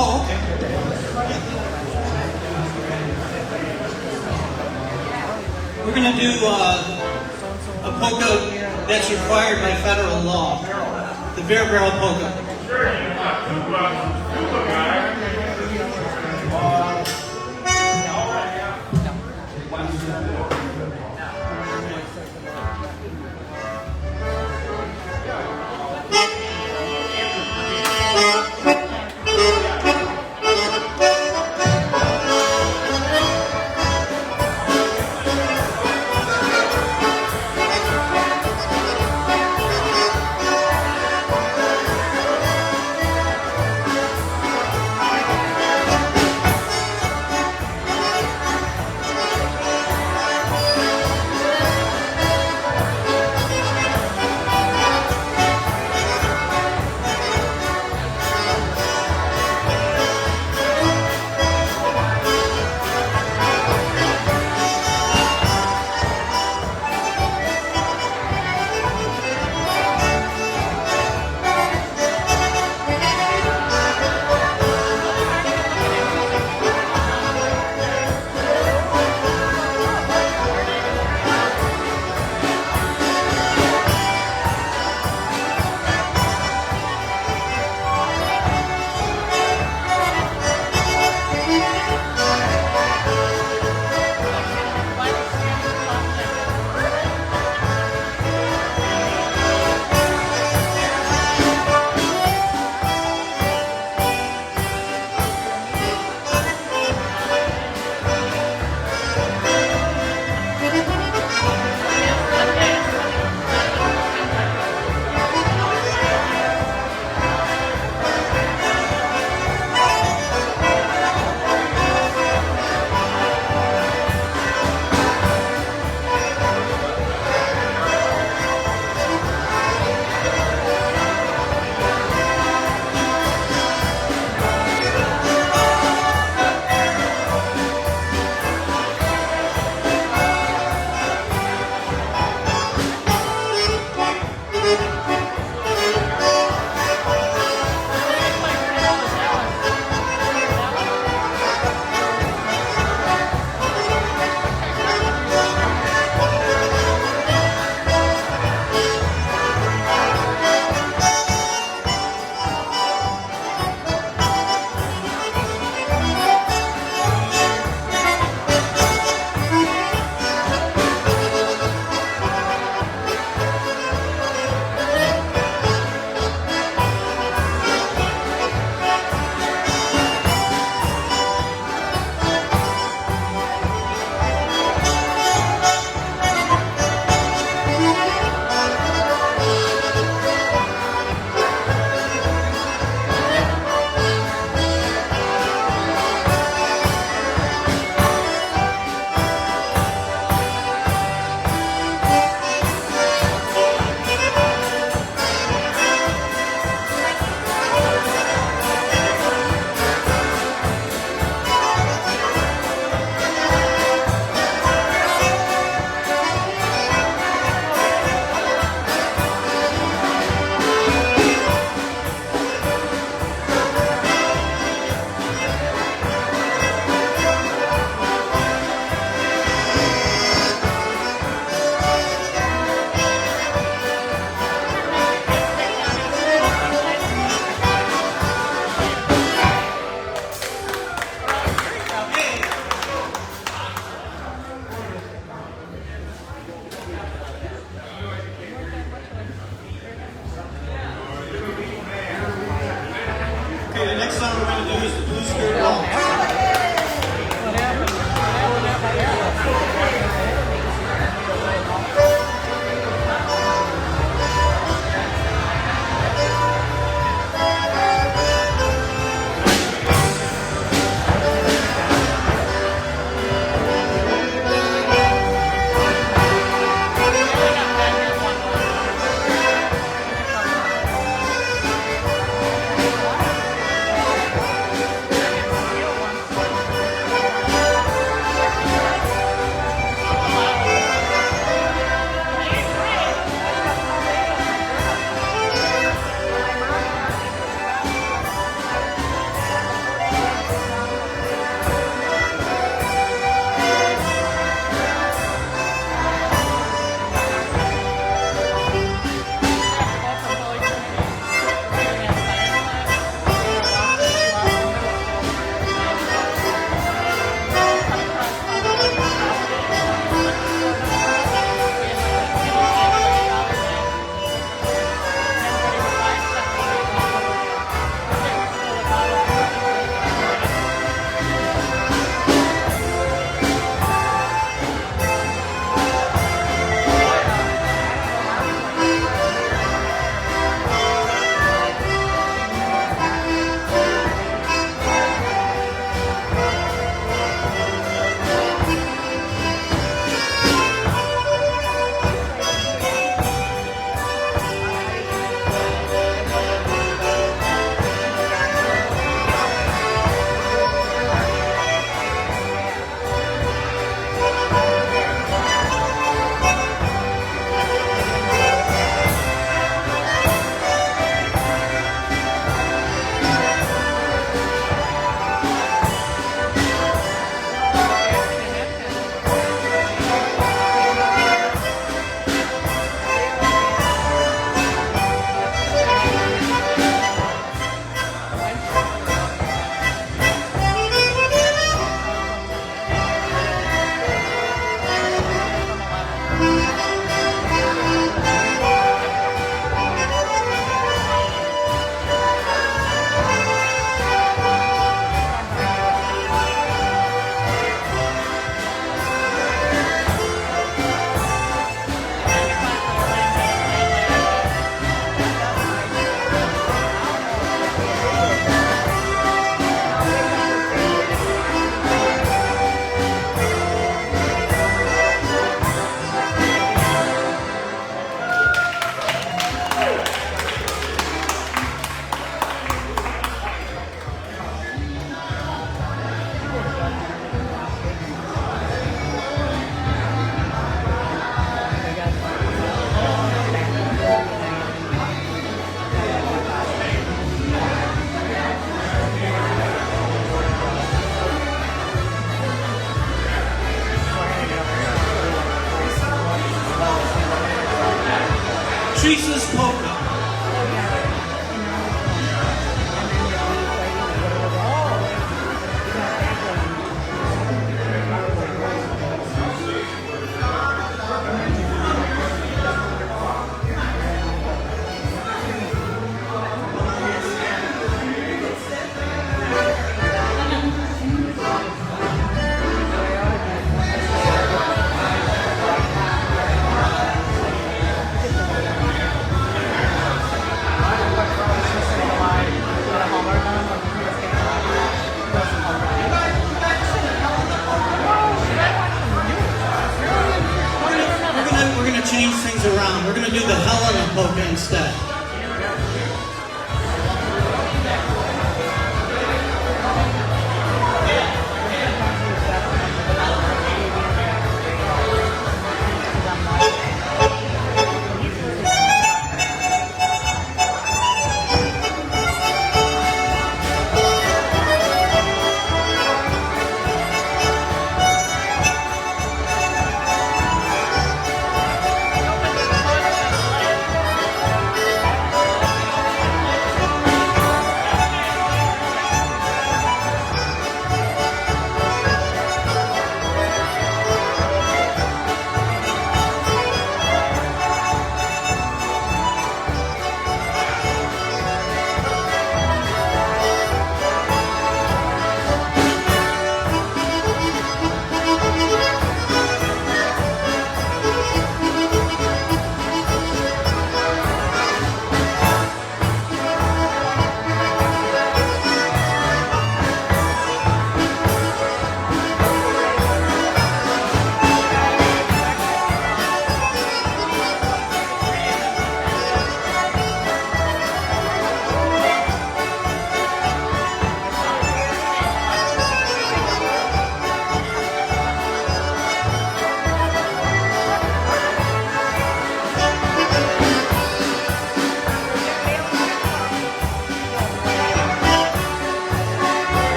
Oh, okay. We're going to do a polka that's required by federal law, the bear barrel polka. we're going to do the Helena polka instead.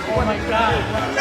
Oh my God.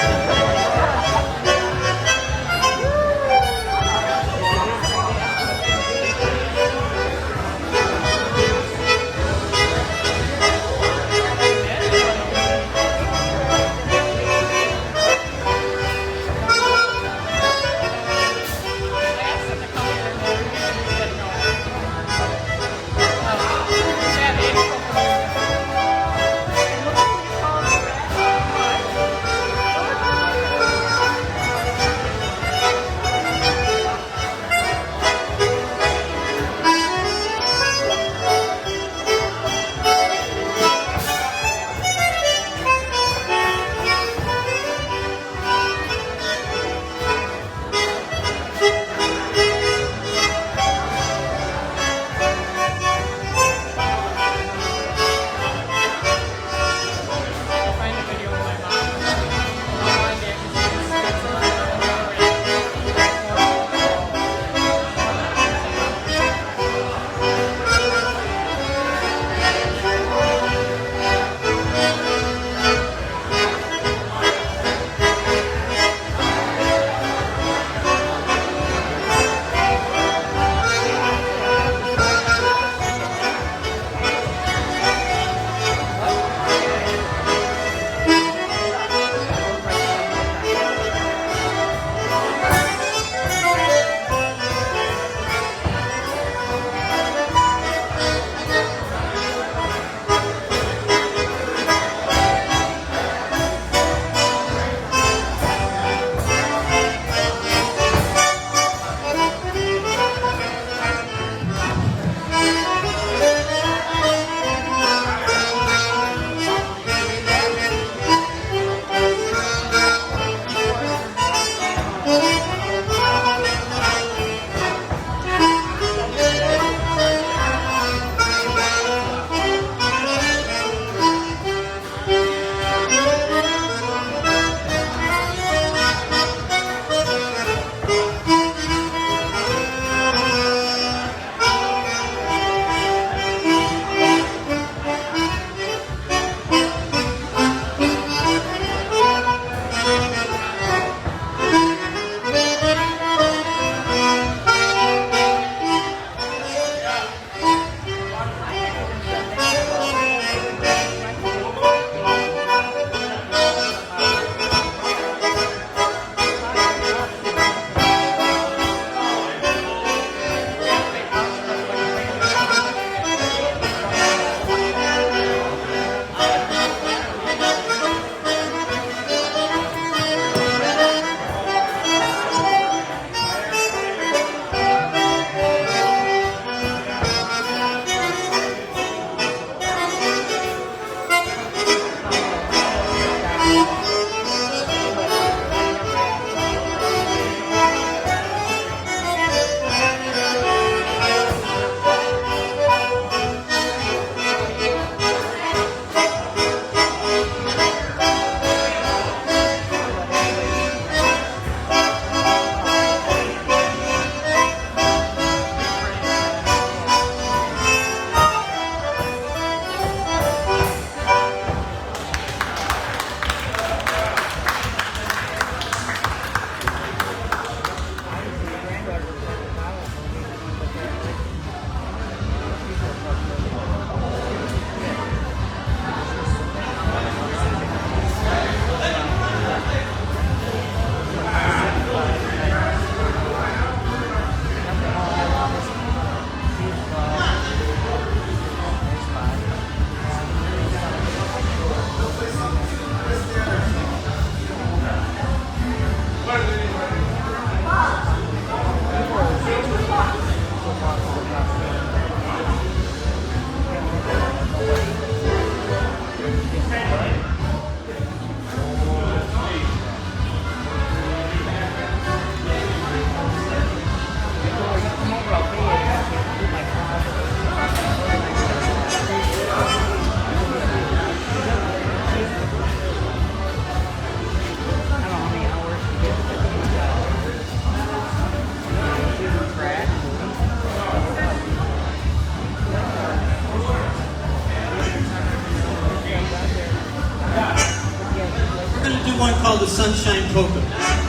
We're going to do one called the Sunshine Polka.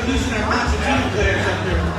introducing our concertina players up here.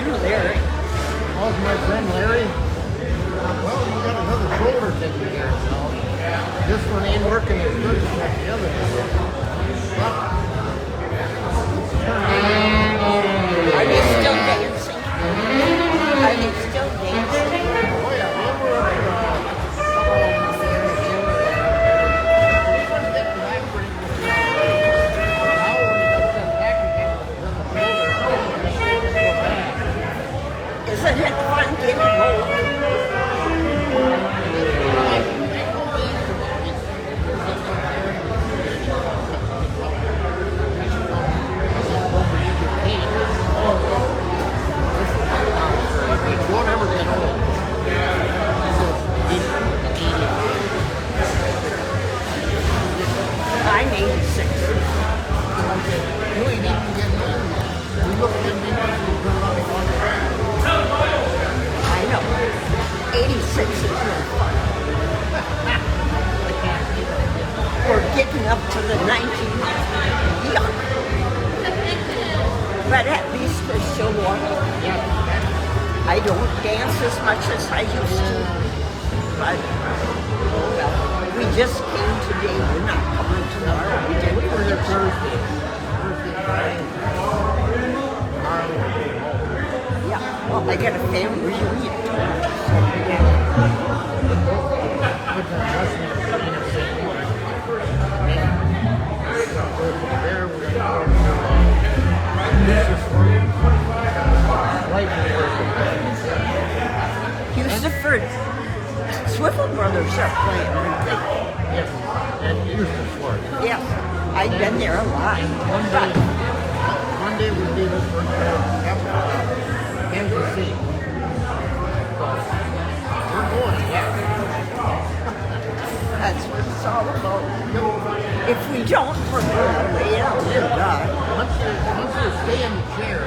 I'm Larry. How's my friend Larry? Well, you got another shoulder taken care of now. This one ain't working as good as the other one. Are they still dancing? Are they still dancing? Oh yeah, they were up Isn't it fun getting old? I'm 86. You ain't even getting old yet. You look at me now, you turn around and go on the train. I know. 86 is no fun. We're getting up to the 90s. Yuck. But at least we're still walking. I don't dance as much as I used to. But, oh well. We just came today. We're not coming tomorrow. We did it for Thursday. Yeah, well, I got a family reunion Houston Swivel Brothers are playing, aren't they? Yes, and Houston Ford. Yes, I've been there a lot. Monday would be the first Kansas City. We're going, yeah. That's what it's all about. If we don't, we're going to lay out and die. Once you stay in the chair,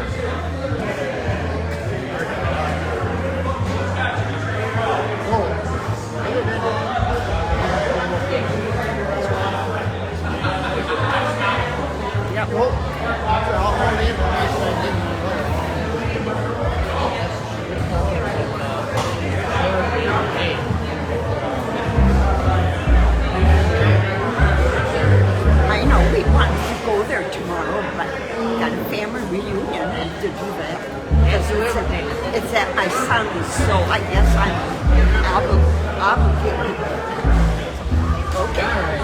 Yep. Well, after all the information I didn't I know we wanted to go there tomorrow, but got a family reunion and to do that. Because it's at my son's, so I guess I'm obligated. Okay.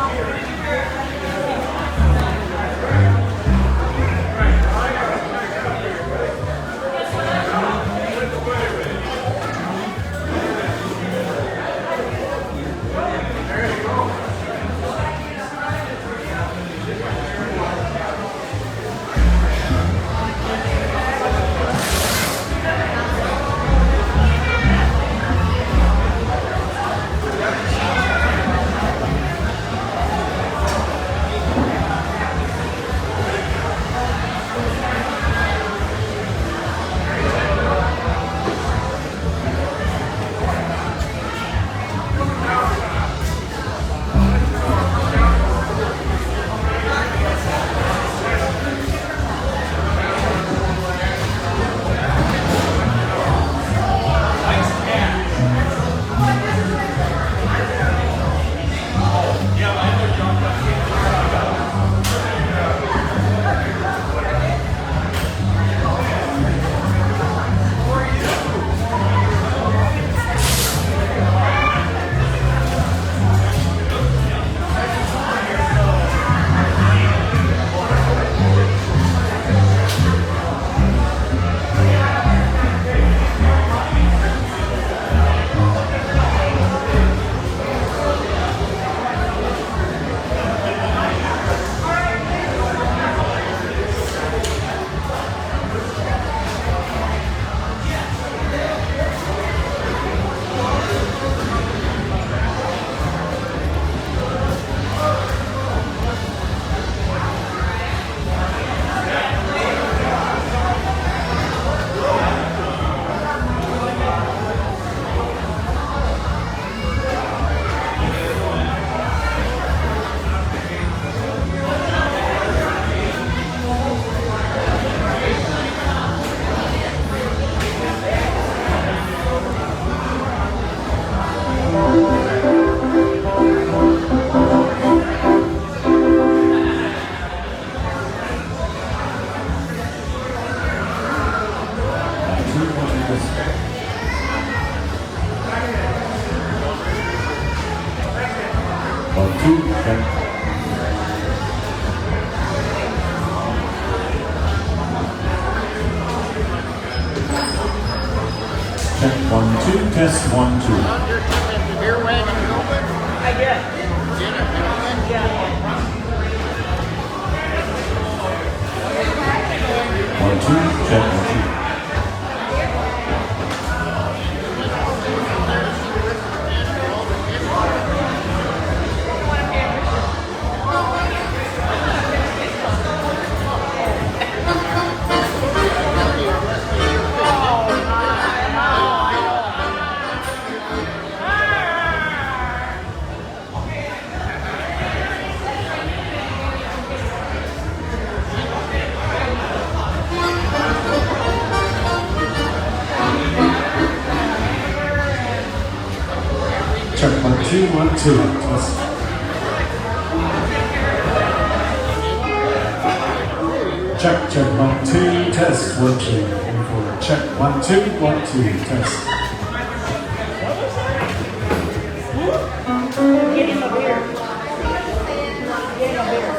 Check 1, 2. Test 1, 2. Beer wagon open? I did. Did it? Yeah. 1, 2. Check 1, 2. Check 1, 2, 1, 2. Test. Check 1, 2. Test 1, 2. Check 1, 2, 1, 2. Test. Get him a beer. Get him a beer.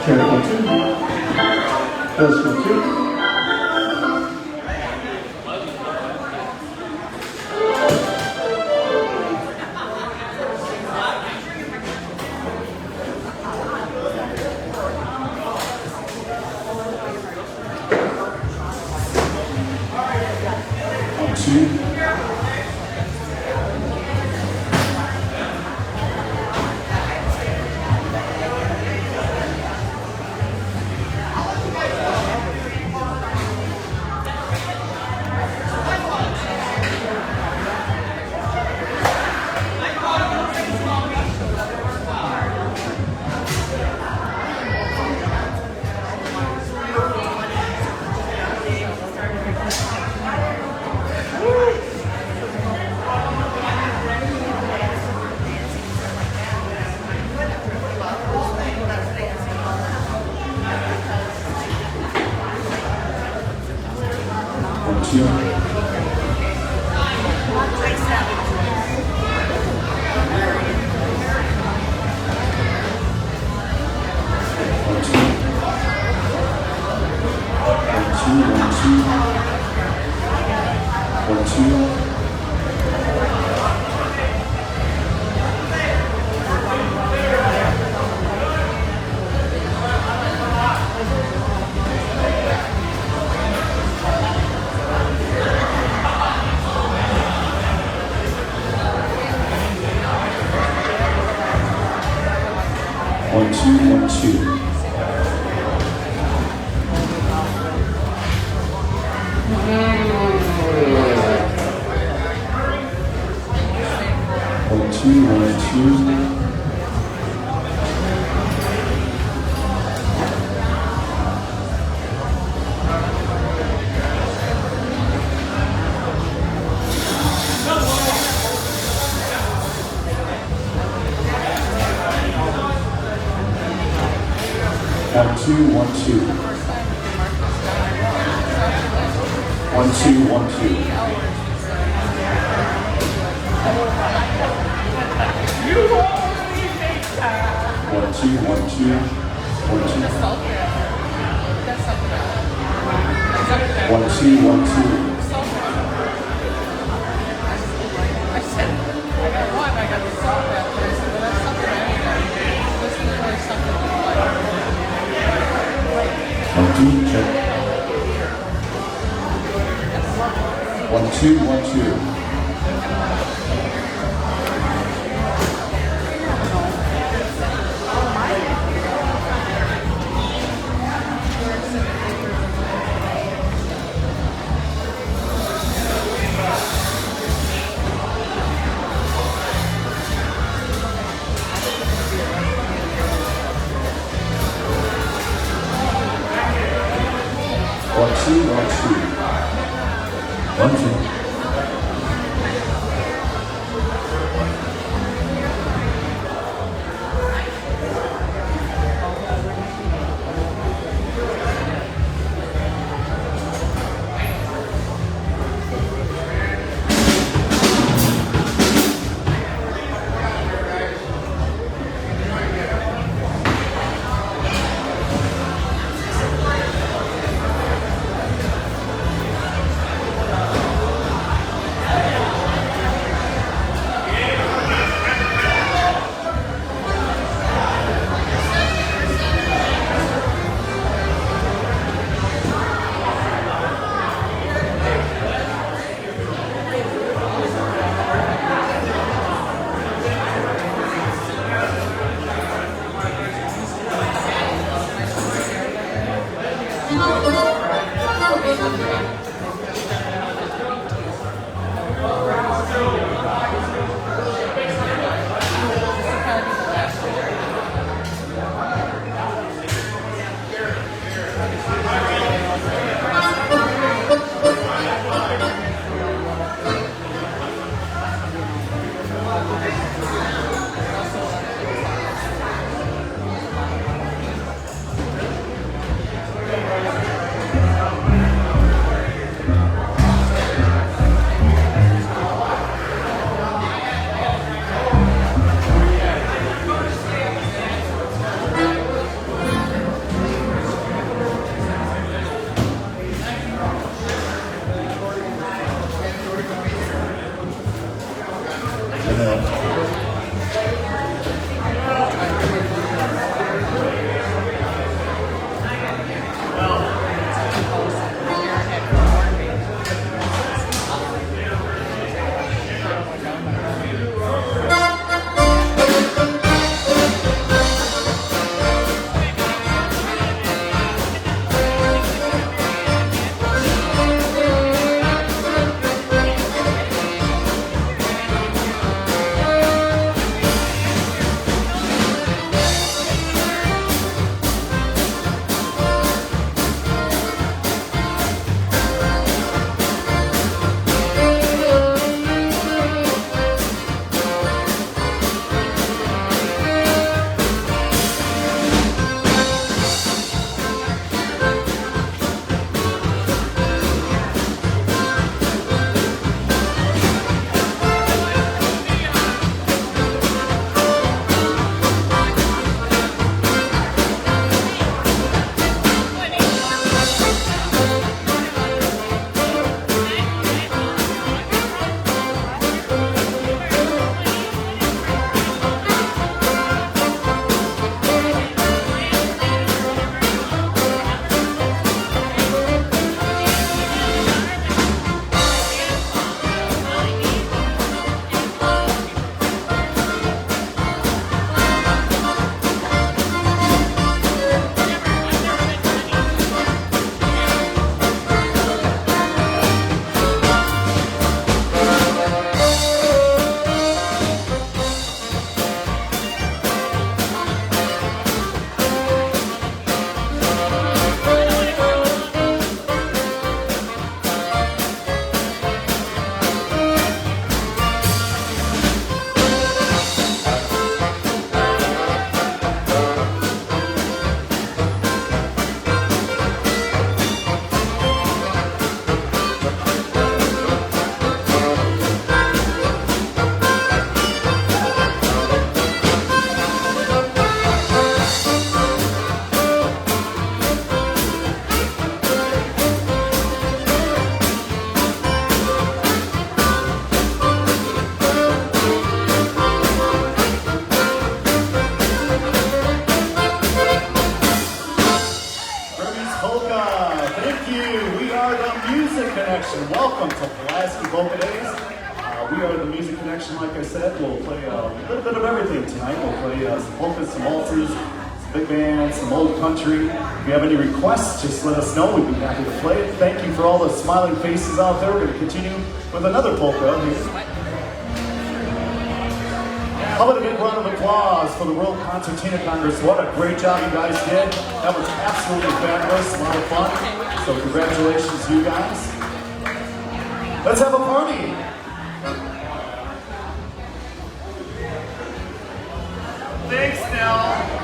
Check 1, 2. Test 1, 2. are the Music Connection. Welcome to Pulaski Polka Days. We are the Music Connection, like I said. We'll play a little bit of everything tonight. We'll play some polkas, some waltzes, some big bands, some old country. If you have any requests, just let us know. We'd be happy to play it. Thank you for all the smiling faces out there. We're going to continue with another polka here. How about a big round of applause for the World Concertina Congress? What a great job you guys did. That was absolutely fabulous, a lot of fun. So congratulations to you guys. Let's have a party. Thanks, Nell.